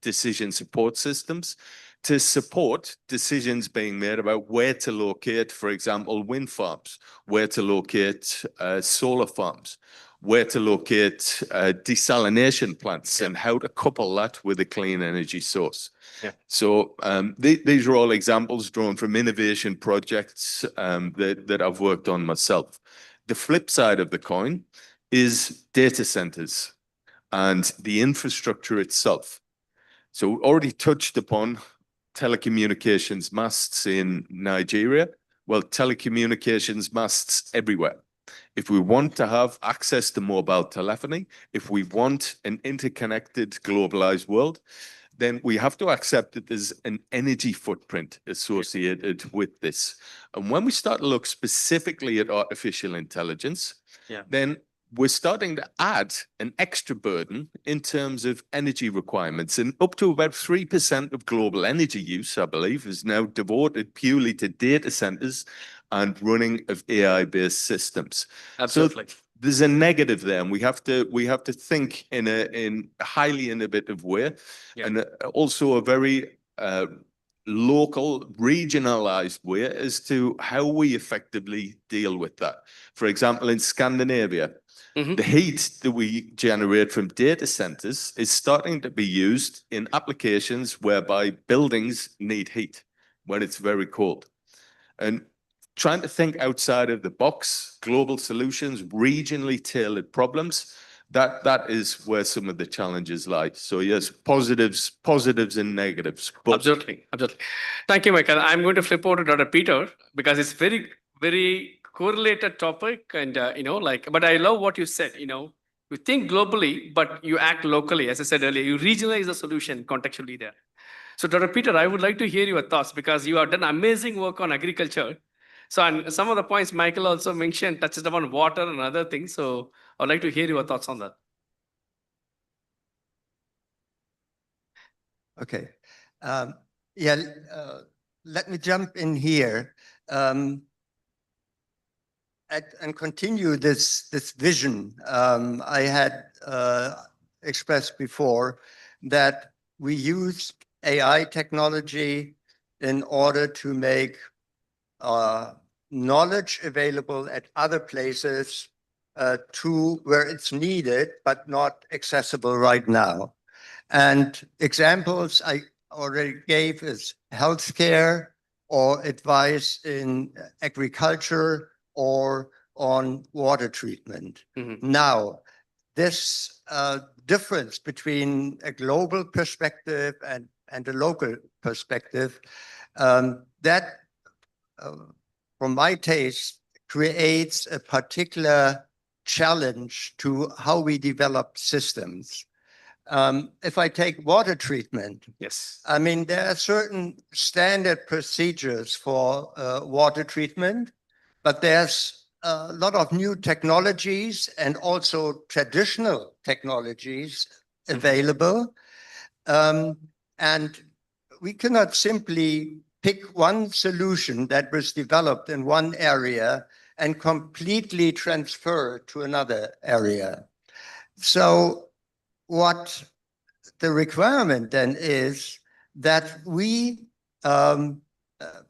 decision support systems to support decisions being made about where to locate, for example, wind farms, where to locate solar farms, where to locate desalination plants, and how to couple that with a clean energy source. Yeah. So these are all examples drawn from innovation projects that I've worked on myself. The flip side of the coin is data centers and the infrastructure itself. So we already touched upon telecommunications masts in Nigeria. Well, telecommunications masts everywhere. If we want to have access to mobile telephony, if we want an interconnected, globalized world, then we have to accept that there's an energy footprint associated with this. And when we start to look specifically at artificial intelligence, then we're starting to add an extra burden in terms of energy requirements. And up to about 3% of global energy use, I believe, is now devoted purely to data centers and running of AI-based systems. Absolutely. So there's a negative there, and we have to think in a highly innovative way, and also a very local, regionalized way as to how we effectively deal with that. For example, in Scandinavia, the heat that we generate from data centers is starting to be used in applications whereby buildings need heat when it's very cold. And trying to think outside of the box, global solutions, regionally tailored problems, that is where some of the challenges lie. So yes, positives and negatives. Absolutely. Thank you, Michael. I'm going to flip over to Dr. Peter because it's very, very correlated topic. And, but I love what you said, you think globally, but you act locally. As I said earlier, you regionalize the solution contextually there. So Dr. Peter, I would like to hear your thoughts because you have done amazing work on agriculture. So, and some of the points Michael also mentioned touches upon water and other things. So I'd like to hear your thoughts on that. Okay. Let me jump in here and continue this vision I had expressed before, that we use AI technology in order to make knowledge available at other places to where it's needed, but not accessible right now. And examples I already gave is healthcare or advice in agriculture or on water treatment. Now, this difference between a global perspective and a local perspective, that, from my taste, creates a particular challenge to how we develop systems. If I take water treatment, I mean, there are certain standard procedures for water treatment, but there's a lot of new technologies and also traditional technologies available. And we cannot simply pick one solution that was developed in one area and completely transfer to another area. So what the requirement then is that we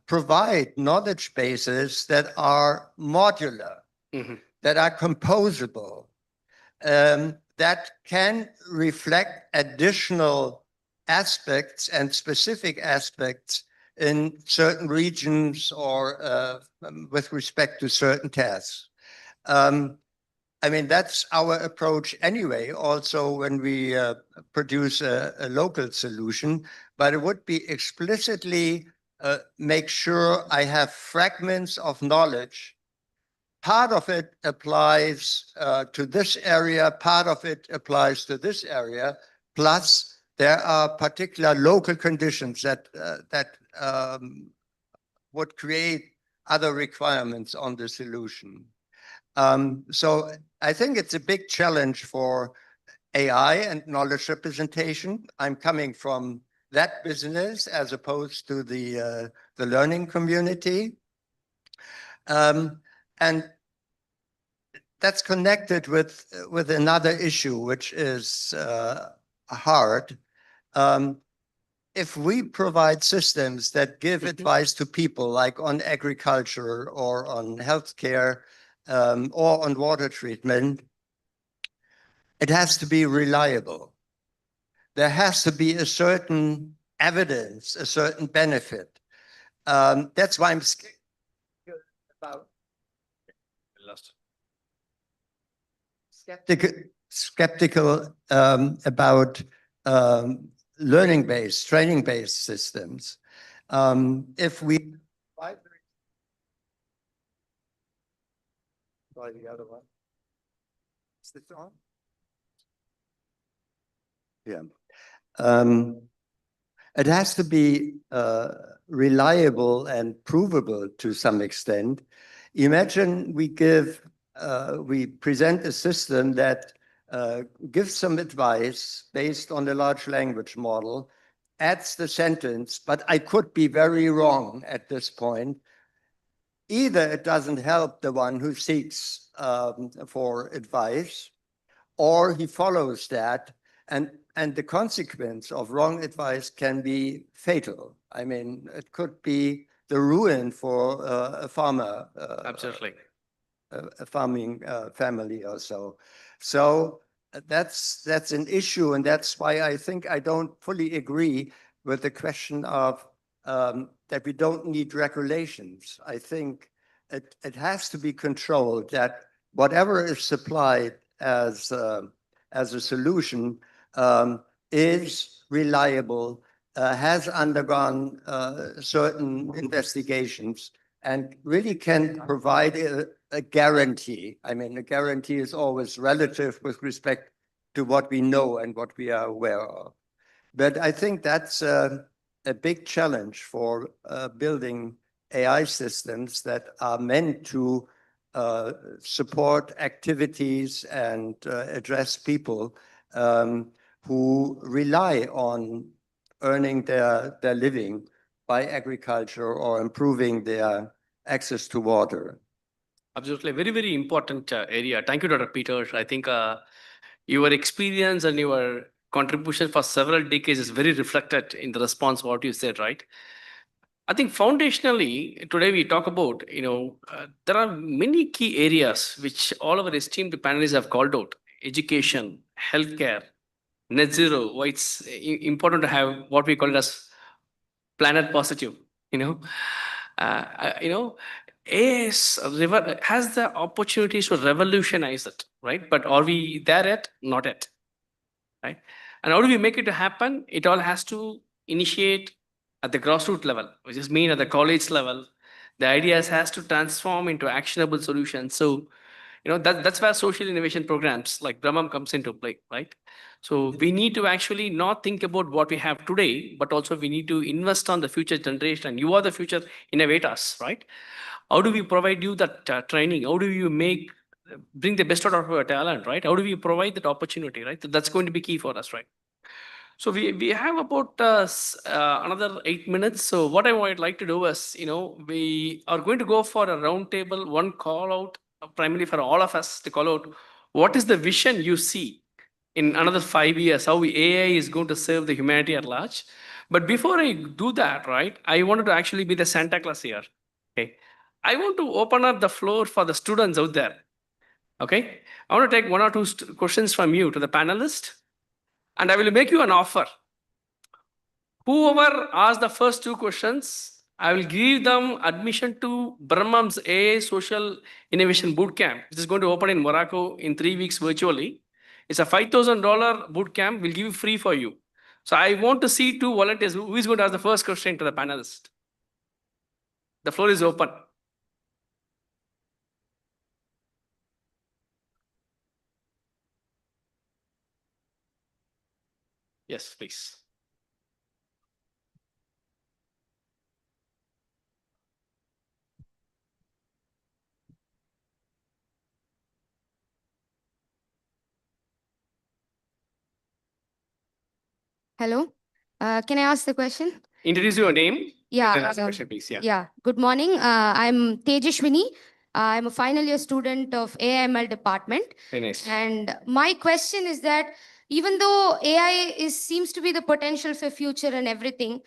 provide knowledge bases that are modular, that are composable, that can reflect additional aspects and specific aspects in certain regions or with respect to certain tasks. I mean, that's our approach anyway, also when we produce a local solution, but it would be explicitly make sure I have fragments of knowledge. Part of it applies to this area, part of it applies to this area, plus there are particular local conditions that would create other requirements on the solution. So I think it's a big challenge for AI and knowledge representation. I'm coming from that business as opposed to the learning community. And that's connected with another issue, which is hard. If we provide systems that give advice to people, like on agriculture or on healthcare or on water treatment, it has to be reliable. There has to be a certain evidence, a certain benefit. That's why I'm skeptical about about learning-based, training-based systems. If we the other one. Is this on? Yeah. It has to be reliable and provable to some extent. Imagine we present a system that gives some advice based on the large language model, adds the sentence, but I could be very wrong at this point. Either it doesn't help the one who seeks for advice, or he follows that, and the consequence of wrong advice can be fatal. I mean, it could be the ruin for a farmer. Absolutely. A farming family or so. So that's an issue, and that's why I think I don't fully agree with the question of that we don't need regulations. I think it has to be controlled, that whatever is supplied as a solution is reliable, has undergone certain investigations, and really can provide a guarantee. I mean, a guarantee is always relative with respect to what we know and what we are aware of. But I think that's a big challenge for building AI systems that are meant to support activities and address people who rely on earning their living by agriculture or improving their access to water. Absolutely. Very, very important area. Thank you, Dr. Peter. I think your experience and your contribution for several decades is very reflected in the response what you said, right? I think foundationally, today we talk about, there are many key areas which all our esteemed panelists have called out. Education, healthcare, net zero, why it's important to have what we call it as planet positive, AS has the opportunities to revolutionize it, right? But are we there yet? Not yet, right? And how do we make it to happen? It all has to initiate at the grassroots level, which is mean at the college level. The ideas has to transform into actionable solutions. So, that's where social innovation programs like Brahmam comes into play, right? So we need to actually not think about what we have today, but also we need to invest on the future generation. You are the future innovators, right? How do we provide you that training? How do you bring the best out of your talent, right? How do we provide that opportunity, right? That's going to be key for us, right? So we have about another 8 minutes. So what I would like to do is, we are going to go for a round table, one call out, primarily for all of us to call out, what is the vision you see in another 5 years, how AI is going to serve the humanity at large? But before I do that, right, I wanted to actually be the Santa Claus here. Okay. I want to open up the floor for the students out there. Okay. I want to take one or two questions from you to the panelists, and I will make you an offer. Whoever asks the first two questions, I will give them admission to Brahmam's AI Social Innovation Bootcamp, which is going to open in Morocco in 3 weeks virtually. It's a $5,000 bootcamp. We'll give it free for you. So I want to see two volunteers. Who is going to ask the first question to the panelists? The floor is open. Yes, please. Hello. Can I ask the question? Introduce your name. Yeah. And ask the question, please. Yeah. Yeah. Good morning. I'm Tejashwini. I'm a final year student of AIML department. Very nice. And my question is that even though AI seems to be the potential for future and everything,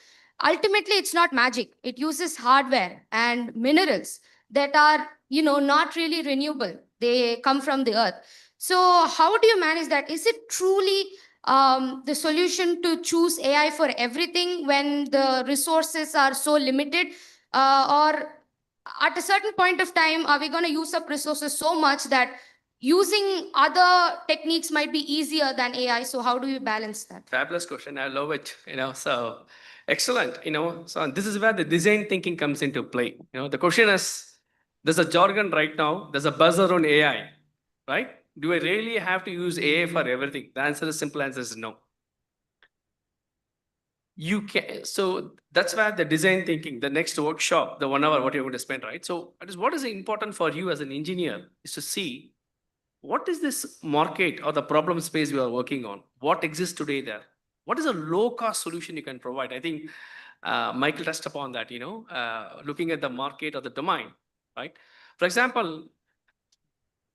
ultimately it's not magic. It uses hardware and minerals that are, not really renewable. They come from the earth. So how do you manage that? Is it truly the solution to choose AI for everything when the resources are so limited? Or at a certain point of time, are we going to use up resources so much that using other techniques might be easier than AI? So how do you balance that? Fabulous question. I love it. So excellent. So this is where the design thinking comes into play. The question is, there's a jargon right now. There's a buzz around AI, right? Do I really have to use AI for everything? The answer is simple answer is no. You can. So that's where the design thinking, the next workshop, the 1 hour, what you're going to spend, right? So what is important for you as an engineer is to see what is this market or the problem space we are working on? What exists today there? What is a low-cost solution you can provide? I think Michael touched upon that, looking at the market or the domain, right? For example,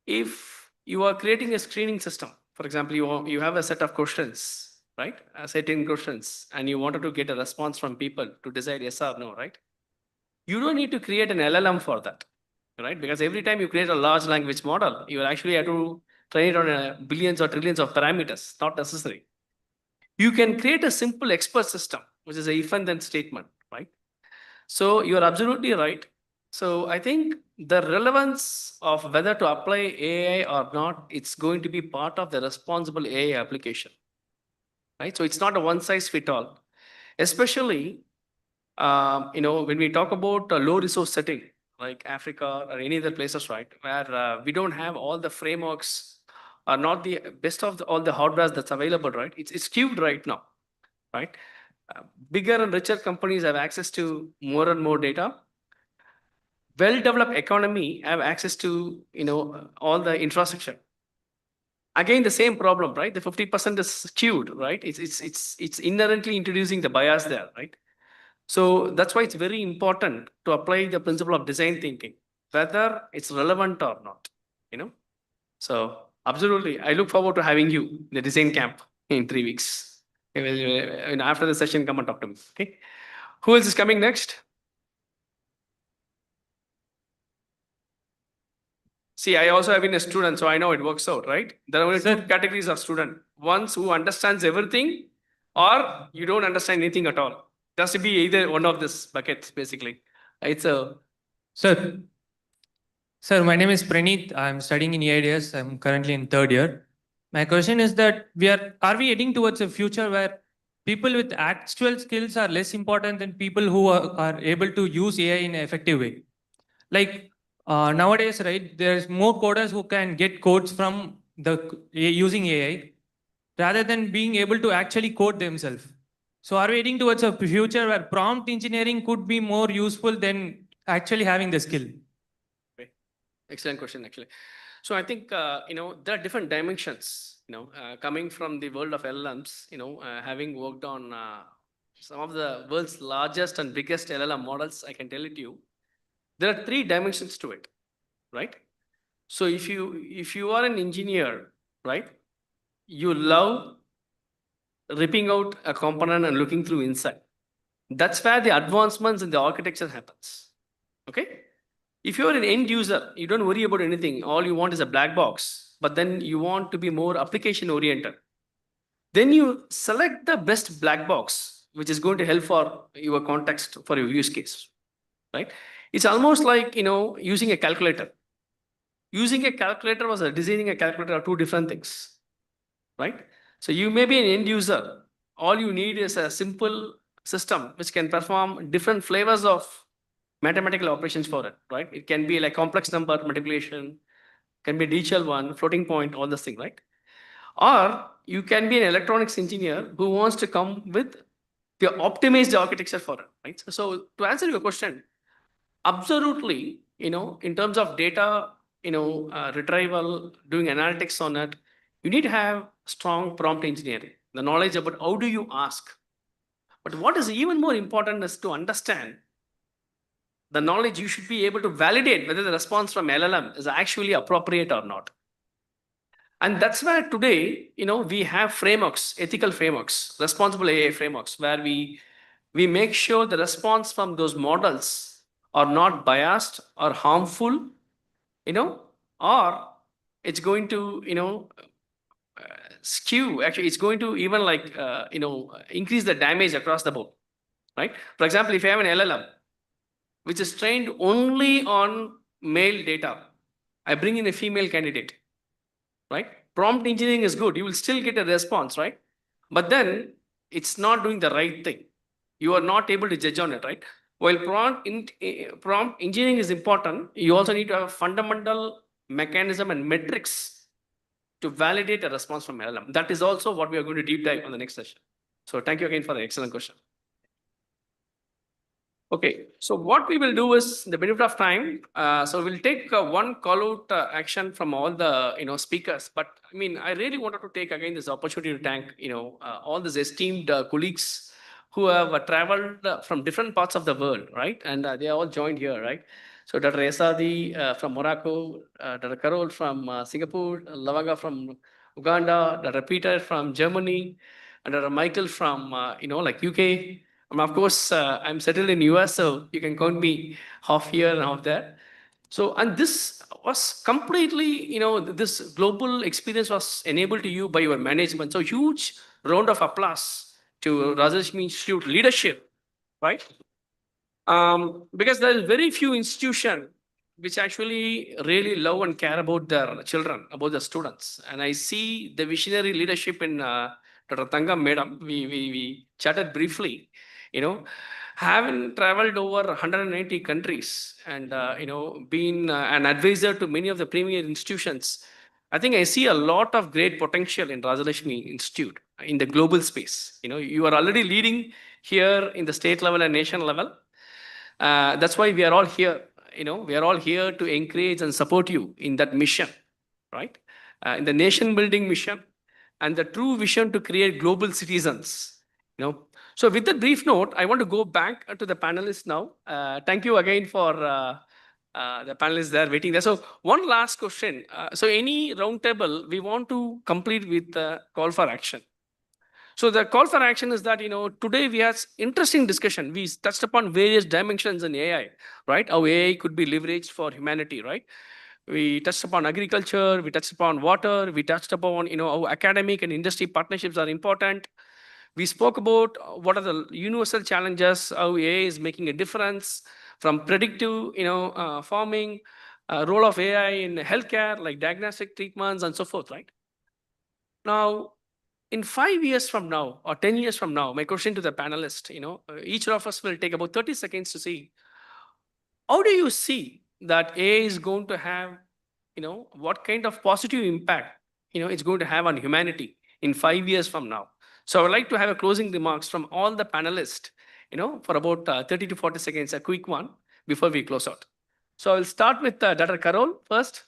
if you are creating a screening system, for example, you have a set of questions, right? A set in questions, and you wanted to get a response from people to decide yes or no, right? You don't need to create an LLM for that, right? Because every time you create a large language model, you actually have to train it on billions or trillions of parameters, not necessary. You can create a simple expert system, which is a if and then statement, right? So you're absolutely right. So I think the relevance of whether to apply AI or not, it's going to be part of the responsible AI application, right? So it's not a one size fit all, especially when we talk about a low resource setting like Africa or any other places, right, where we don't have all the frameworks or not the best of all the hardware that's available, right? It's skewed right now, right? Bigger and richer companies have access to more and more data. Well-developed economy have access to all the infrastructure. Again, the same problem, right? The 50% is skewed, right? It's inherently introducing the bias there, right? So that's why it's very important to apply the principle of design thinking, whether it's relevant or not, So absolutely, I look forward to having you in the design camp in 3 weeks. After the session, come and talk to me, okay? Who else is coming next? See, I also have been a student, so I know it works out, right? There are only two categories of student. Ones who understands everything or you don't understand anything at all. It has to be either one of this buckets, basically. It's a... Sir, my name is Praneeth. I'm studying in EIDS. I'm currently in 3rd year. My question is that are we heading towards a future where people with actual skills are less important than people who are able to use AI in an effective way? Like nowadays, right, there's more coders who can get codes from using AI rather than being able to actually code themselves. So are we heading towards a future where prompt engineering could be more useful than actually having the skill? Excellent question, actually. So I think, there are different dimensions, coming from the world of LLMs, having worked on some of the world's largest and biggest LLM models, I can tell it to you. There are 3 dimensions to it, right? So if you are an engineer, right, you love ripping out a component and looking through inside. That's where the advancements in the architecture happens, okay? If you're an end user, you don't worry about anything. All you want is a black box, but then you want to be more application oriented. Then you select the best black box, which is going to help for your context, for your use case, right? It's almost like, using a calculator. Using a calculator versus designing a calculator are 2 different things, right? So you may be an end user. All you need is a simple system which can perform different flavors of mathematical operations for it, right? It can be like complex number manipulation, can be digital one, floating point, all this thing, right? Or you can be an electronics engineer who wants to come with the optimized architecture for it, right? So to answer your question, absolutely, in terms of data, retrieval, doing analytics on it, you need to have strong prompt engineering. the knowledge about how do you ask. But what is even more important is to understand the knowledge. You should be able to validate whether the response from LLM is actually appropriate or not. And that's where today, we have frameworks, ethical frameworks, responsible AI frameworks, where we make sure the response from those models are not biased or harmful, or it's going to, skew. Actually, it's going to even increase the damage across the board, right? For example, if you have an LLM, which is trained only on male data, I bring in a female candidate, right? Prompt engineering is good. You will still get a response, right? But then it's not doing the right thing. You are not able to judge on it, right? While prompt engineering is important, you also need to have a fundamental mechanism and metrics to validate a response from LLM. That is also what we are going to deep dive on the next session. So thank you again for the excellent question. Okay, so what we will do is, in the benefit of time, so we'll take one call out action from all the speakers. But I mean, I really wanted to take again this opportunity to thank all these esteemed colleagues who have traveled from different parts of the world, right? And they all joined here, right? So Dr. Esadi from Morocco, Dr. Carol from Singapore, Lavanga from Uganda, Dr. Peter from Germany, and Dr. Michael from UK. Of course, I'm settled in US, so you can count me half here and half there. So, and this was completely, this global experience was enabled to you by your management. So huge round of applause to Rajashmi Institute leadership, right? Because there is very few institutions which actually really love and care about their children, about the students. And I see the visionary leadership in Dr. Tangam Madam. We chatted briefly, having traveled over 190 countries and, been an advisor to many of the premier institutions. I think I see a lot of great potential in Rajalakshmi Institute in the global space. You are already leading here in the state level and nation level. That's why we are all here. We are all here to encourage and support you in that mission, right? In the nation building mission and the true vision to create global citizens. So with that brief note, I want to go back to the panelists now. Thank you again for the panelists there waiting there. So one last question. So any roundtable, we want to complete with the call for action. So the call for action is that, today we had interesting discussion. We touched upon various dimensions in AI, right? How AI could be leveraged for humanity, right? We touched upon agriculture, we touched upon water, we touched upon, how academic and industry partnerships are important. We spoke about what are the universal challenges, how AI is making a difference from predictive, farming, role of AI in healthcare, like diagnostic treatments and so forth, right? Now, in 5 years from now or 10 years from now, my question to the panelist, each of us will take about 30 seconds to see, how do you see that AI is going to have, what kind of positive impact, it's going to have on humanity in 5 years from now? So I would like to have a closing remarks from all the panelists, for about 30 to 40 seconds, a quick one before we close out. So I'll start with Dr. Carol first.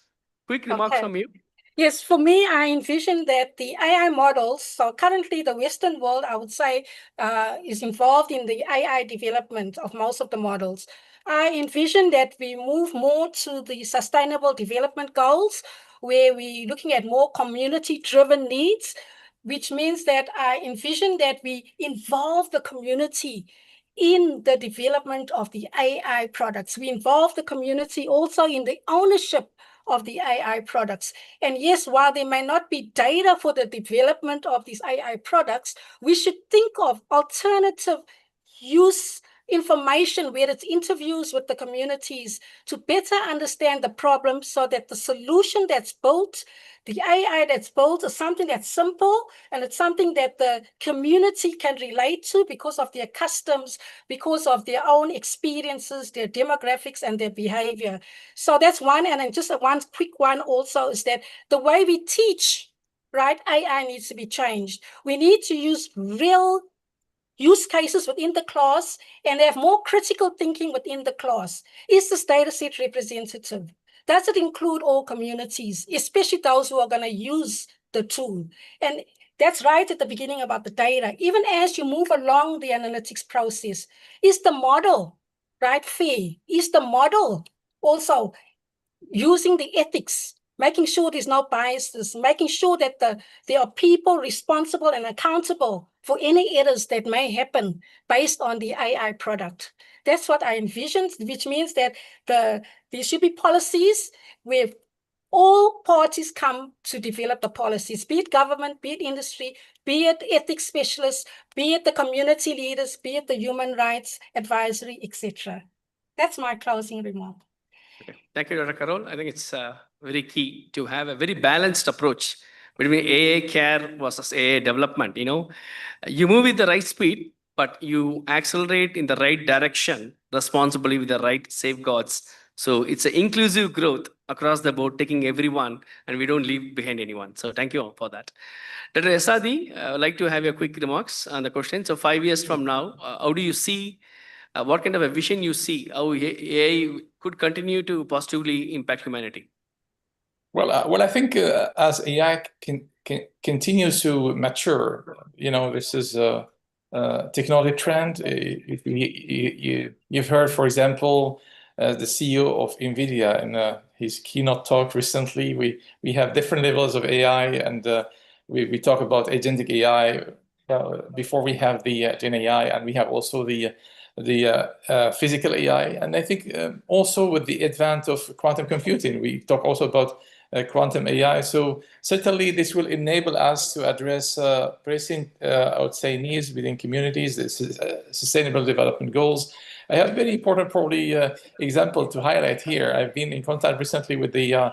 Quick remarks from you. Yes, for me, I envision that the AI models, so currently the Western world, I would say, is involved in the AI development of most of the models. I envision that we move more to the sustainable development goals, where we're looking at more community-driven needs, which means that I envision that we involve the community in the development of the AI products. We involve the community also in the ownership of the AI products. And yes, while there may not be data for the development of these AI products, we should think of alternative use information, where it's interviews with the communities to better understand the problem, so that the solution that's built, the AI that's built, is something that's simple and it's something that the community can relate to because of their customs, because of their own experiences, their demographics, and their behavior. So that's one. And then just one quick one also is that the way we teach, right, AI needs to be changed. We need to use real use cases within the class and have more critical thinking within the class. Is this data set representative? Does it include all communities, especially those who are going to use the tool? And That's right at the beginning about the data. Even as you move along the analytics process, is the model, right, fair? Is the model also using the ethics, making sure there's no biases, making sure that there are people responsible and accountable for any errors that may happen based on the AI product. That's what I envisioned, which means that there should be policies where all parties come to develop the policies, be it government, be it industry, be it ethics specialists, be it the community leaders, be it the human rights advisory, etc. That's my closing remark. Okay. Thank you, Dr. Carol. I think it's very key to have a very balanced approach between AA care versus AA development. You move with the right speed, but you accelerate in the right direction responsibly with the right safeguards. So it's an inclusive growth across the board, taking everyone, and we don't leave behind anyone. So thank you all for that. Dr. Esadi, I would like to have your quick remarks on the question. So 5 years from now, how do you see, what kind of a vision you see, how AI could continue to positively impact humanity? Well, I think as AI continues to mature, this is a technology trend. You've heard, for example, the CEO of NVIDIA in his keynote talk recently. We have different levels of AI, and we talk about agentic AI before we have the Gen AI, and we have also the physical AI. And I think also with the advent of quantum computing, we talk also about quantum AI. So certainly this will enable us to address pressing, I would say, needs within communities, the sustainable development goals. I have a very important probably example to highlight here. I've been in contact recently with the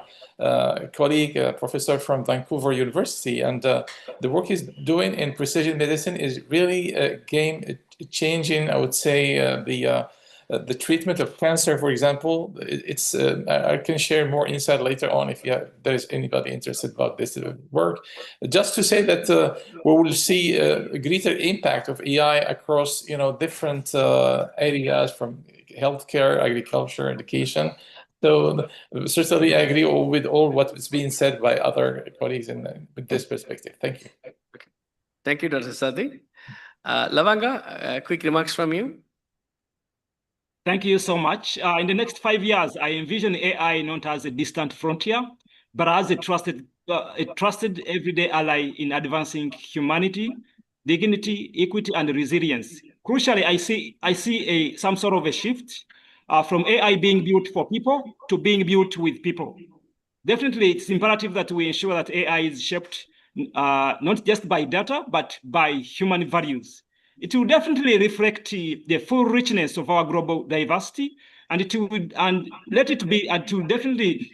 colleague, professor from Vancouver University, and the work he's doing in precision medicine is really game changing, I would say, the treatment of cancer, for example. I can share more insight later on if there is anybody interested about this work. Just to say that we will see a greater impact of AI across different areas from healthcare, agriculture, education. So certainly I agree with all what is being said by other colleagues with this perspective. Thank you. Okay. Thank you, Dr. Sadi. Lavanga, quick remarks from you. Thank you so much. In the next 5 years, I envision AI not as a distant frontier, but as a trusted everyday ally in advancing humanity, dignity, equity, and resilience. Crucially, I see some sort of a shift from AI being built for people to being built with people. Definitely, it's imperative that we ensure that AI is shaped not just by data, but by human values. It will definitely reflect the full richness of our global diversity, and it will definitely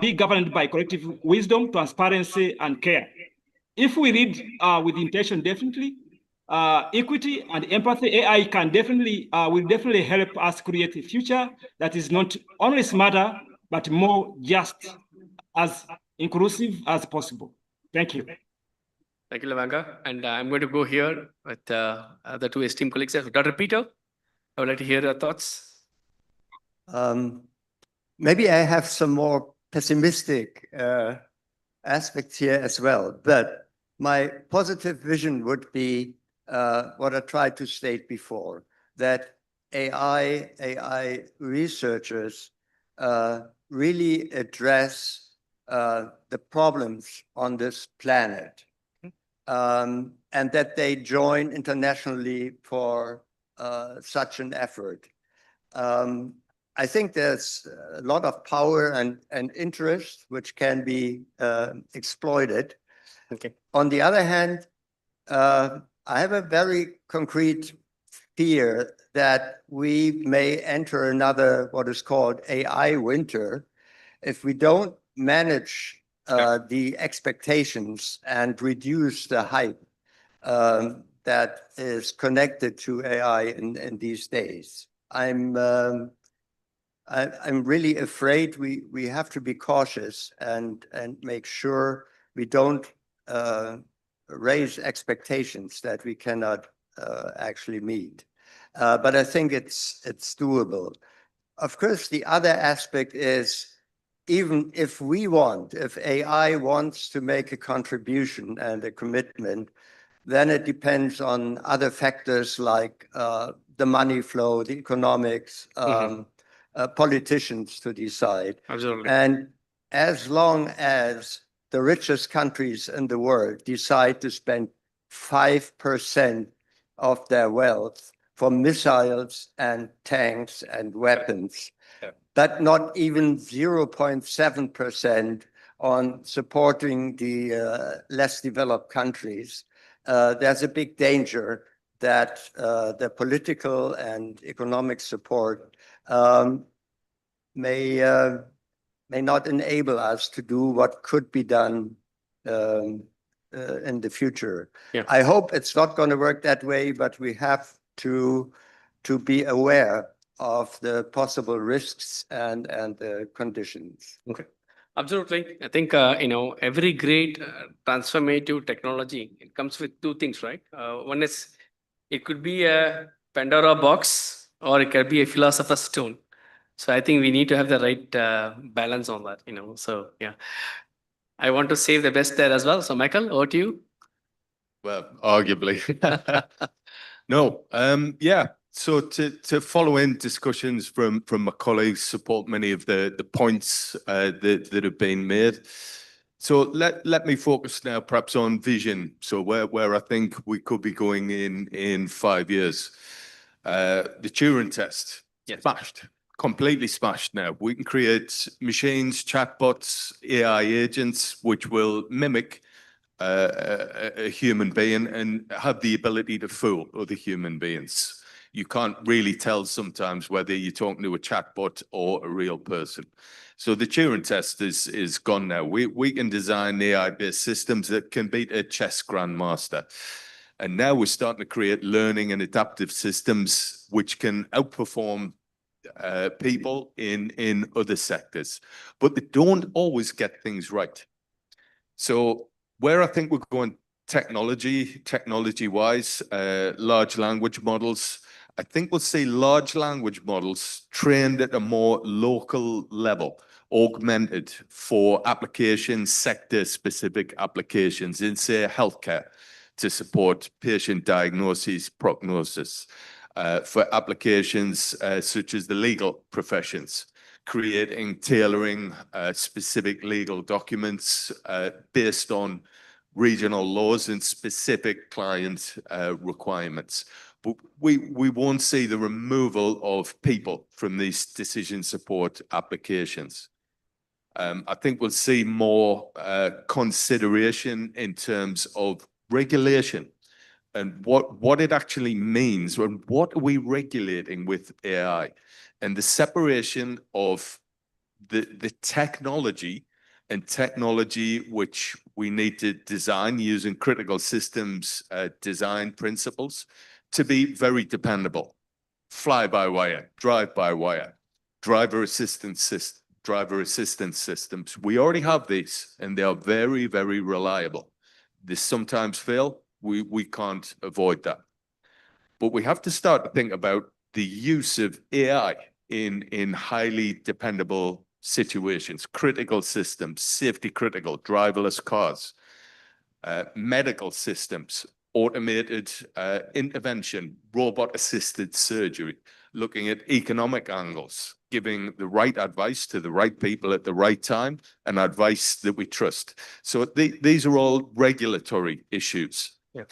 be governed by collective wisdom, transparency, and care. If we read with intention, definitely equity and empathy, AI will definitely help us create a future that is not only smarter but more just, as inclusive as possible. Thank you. Thank you, Lavanga. And I'm going to go here with the two esteemed colleagues. Dr. Peter, I would like to hear your thoughts. Maybe I have some more pessimistic aspects here as well, but my positive vision would be what I tried to state before, that AI researchers really address the problems on this planet. And that they join internationally for such an effort. I think there's a lot of power and interest which can be exploited. Okay. On the other hand, I have a very concrete fear that we may enter another what is called AI winter if we don't manage the expectations and reduce the hype that is connected to AI in these days. I'm really afraid we have to be cautious and make sure we don't raise expectations that we cannot actually meet. But I think it's doable. Of course, the other aspect is even if if AI wants to make a contribution and a commitment, then it depends on other factors like the money flow, the economics, politicians to decide. Absolutely. And as long as the richest countries in the world decide to spend 5% of their wealth for missiles and tanks and weapons, but not even 0.7% on supporting the less developed countries, there's a big danger that the political and economic support may not enable us to do what could be done in the future. Yeah. I hope it's not going to work that way, but we have to be aware of the possible risks and the conditions. Okay. Absolutely. I think, every great transformative technology, it comes with two things, right? One is it could be a Pandora box or it could be a philosopher's stone. So I think we need to have the right balance on that, So, yeah. I want to save the best there as well. So, Michael, over to you. Well, arguably. No, yeah. So to follow in discussions from my colleagues, support many of the points that have been made. So let me focus now perhaps on vision. So where I think we could be going in 5 years. The Turing test, smashed, completely smashed now. We can create machines, chatbots, AI agents, which will mimic a human being and have the ability to fool other human beings. You can't really tell sometimes whether you're talking to a chatbot or a real person. So the Turing test is gone now. We can design AI-based systems that can beat a chess grandmaster. And now we're starting to create learning and adaptive systems which can outperform people in other sectors, but they don't always get things right. So where I think we're going technology-wise, large language models, I think we'll see large language models trained at a more local level, augmented for applications, sector-specific applications in, say, healthcare to support patient diagnosis, prognosis, for applications such as the legal professions, creating, tailoring specific legal documents based on regional laws and specific client requirements. But we won't see the removal of people from these decision support applications. I think we'll see more consideration in terms of regulation and what it actually means and what are we regulating with AI, and the separation of the technology and technology which we need to design using critical systems design principles to be very dependable. Fly-by-wire, drive-by-wire, driver assistance systems. We already have these and they are very, very reliable. They sometimes fail. We can't avoid that. But we have to start to think about the use of AI in highly dependable situations, critical systems, safety critical, driverless cars, medical systems, automated intervention, robot-assisted surgery, looking at economic angles, giving the right advice to the right people at the right time and advice that we trust. So these are all regulatory issues. Yeah.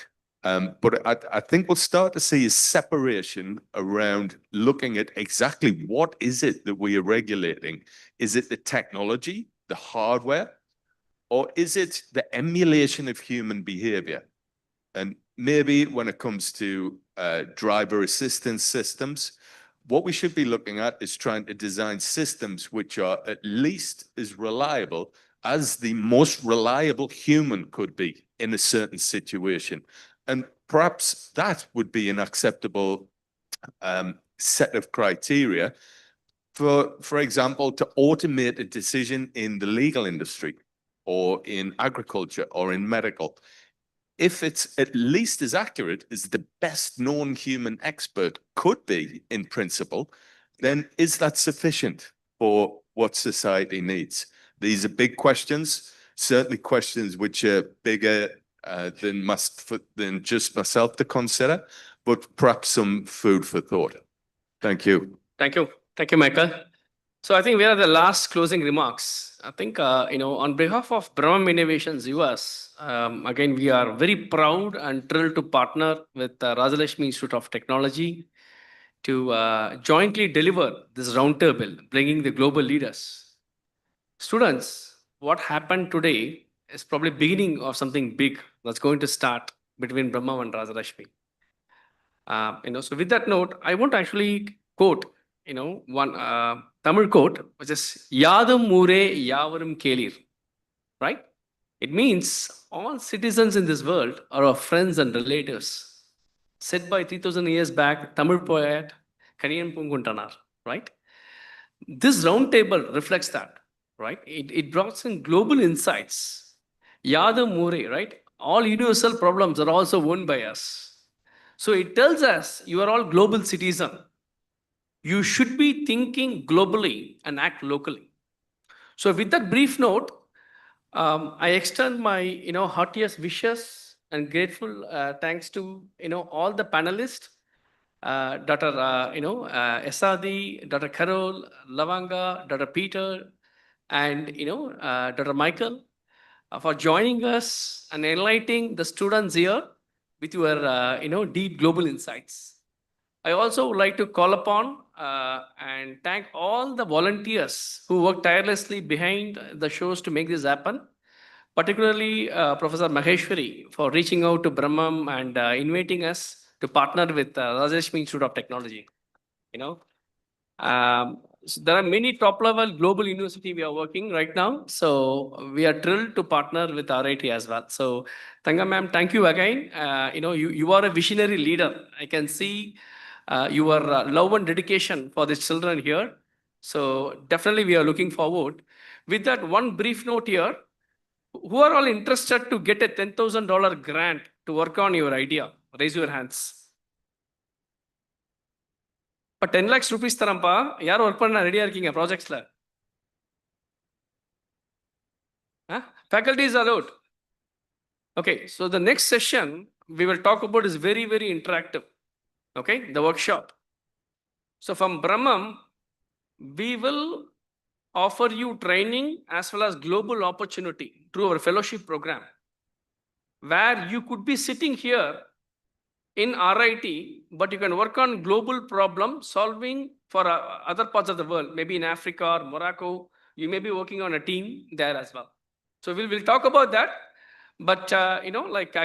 But I think we'll start to see a separation around looking at exactly what is it that we are regulating. Is it the technology, the hardware, or is it the emulation of human behavior? And maybe when it comes to driver assistance systems, what we should be looking at is trying to design systems which are at least as reliable as the most reliable human could be in a certain situation. And perhaps that would be an acceptable set of criteria for example, to automate a decision in the legal industry or in agriculture or in medical. If it's at least as accurate as the best known human expert could be in principle, then is that sufficient for what society needs. These are big questions, certainly questions which are bigger than just myself to consider, but perhaps some food for thought. Thank you. Thank you. Thank you, Michael. So I think we are the last closing remarks. I think, on behalf of Brahman Innovations US, again, we are very proud and thrilled to partner with Rajalakshmi Institute of Technology to jointly deliver this roundtable, bringing the global leaders. Students, what happened today is probably beginning of something big that's going to start between Brahma and Rajalakshmi. So with that note, I want to actually quote, one Tamil quote, which is Yadum Mure Yavarum Kelir, right? It means all citizens in this world are our friends and relatives. Said by 3000 years back, Tamil poet Kaniyan Punguntanar, right? This roundtable reflects that, right? It brought in global insights. Yadam Mure, right? All universal problems are also owned by us. So it tells us you are all global citizen. You should be thinking globally and act locally. So with that brief note, I extend my heartiest wishes and grateful thanks to all the panelists, Dr. Esadi, Dr. Carol, Lavanga, Dr. Peter, and Dr. Michael for joining us and enlightening the students here with your deep global insights. I also would like to call upon and thank all the volunteers who work tirelessly behind the shows to make this happen, particularly Professor Maheshwari for reaching out to Brahmam and inviting us to partner with Rajalakshmi Institute of Technology. So there are many top-level global university we are working right now. So we are thrilled to partner with RIT as well. So Tanga ma'am, thank you again. You are a visionary leader. I can see your love and dedication for the children here. So definitely we are looking forward. With that one brief note here, who are all interested to get a $10,000 grant to work on your idea? Raise your hands. இப்போ 10 lakhs rupees தரம்பா யார் work பண்ண ரெடியா இருக்கீங்க ப்ராஜெக்ட்ஸ்ல? Faculty is allowed. Okay, so the next session we will talk about is very, very interactive. Okay, the workshop. So from Brahmam, we will offer you training as well as global opportunity through our fellowship program, where you could be sitting here in RIT, but you can work on global problem solving for other parts of the world, maybe in Africa or Morocco. You may be working on a team there as well. So we'll talk about that. But,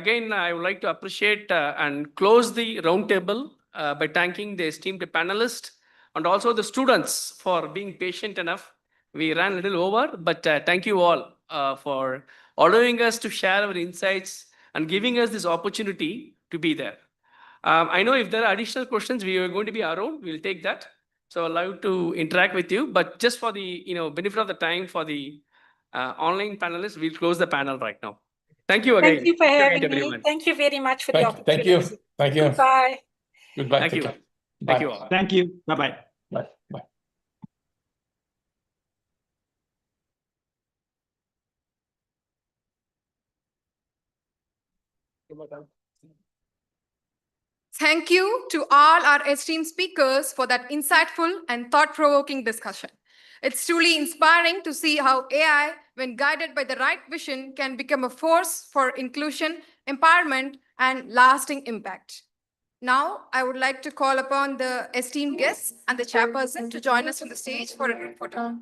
again, I would like to appreciate and close the roundtable by thanking the esteemed panelists and also the students for being patient enough. We ran a little over, but thank you all for allowing us to share our insights and giving us this opportunity to be there. I know if there are additional questions, we are going to be around. We'll take that. So I'd like to interact with you. But just for the benefit of the time for the online panelists, we'll close the panel right now. Thank you again. Thank you for having me. Thank you very much for the opportunity. Thank you. Thank you. Goodbye. Goodbye. Thank Take you. care. Thank Bye. you all. Thank you. Bye-bye. Bye. Bye. Thank you to all our esteemed speakers for that insightful and thought-provoking discussion. It's truly inspiring to see how AI, when guided by the right vision, can become a force for inclusion, empowerment, and lasting impact. Now, I would like to call upon the esteemed guests and the chairperson to join us on the stage for a group photo.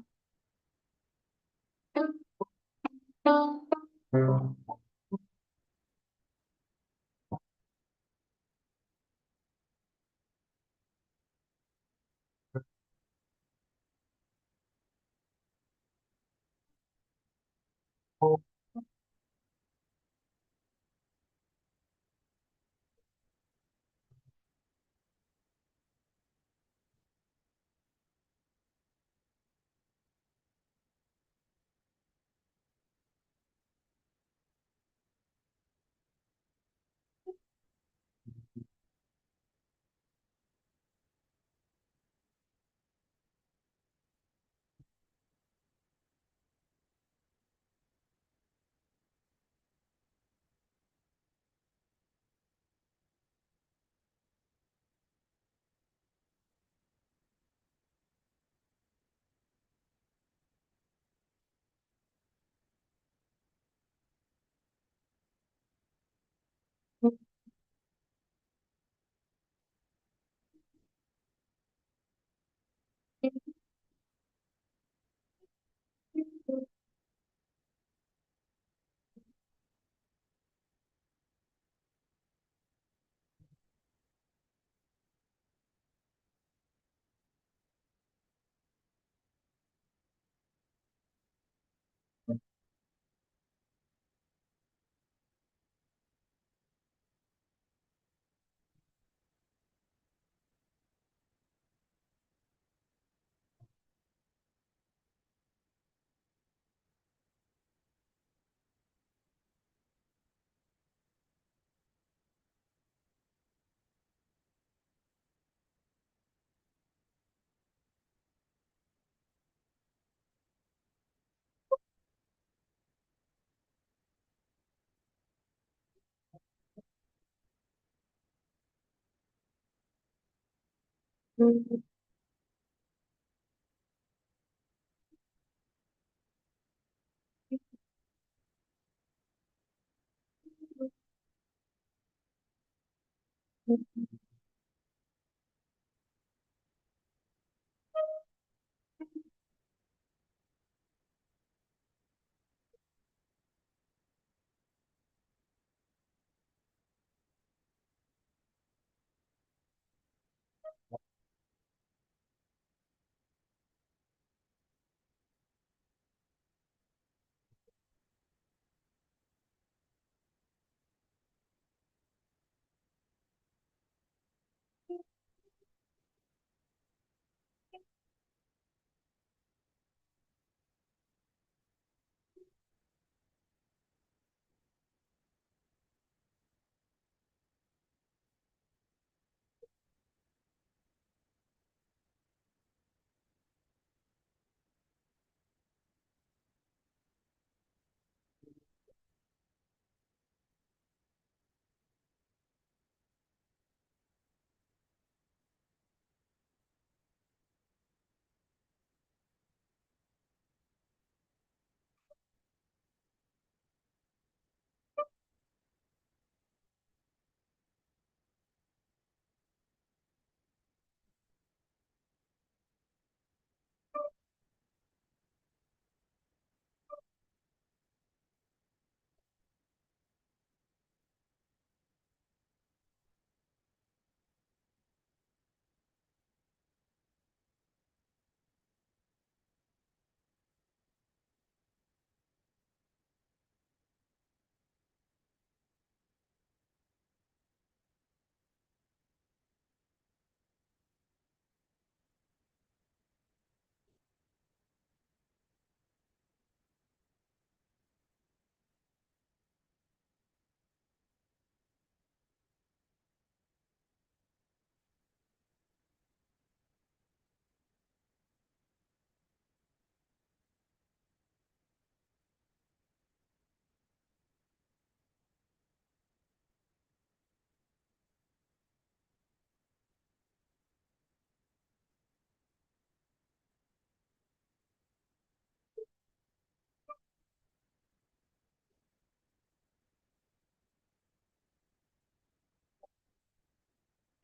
The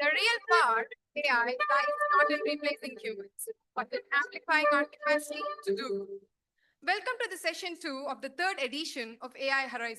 real power of AI lies not in replacing humans, but in amplifying our capacity to do. Welcome to the session 2 of the third edition of AI Horizon.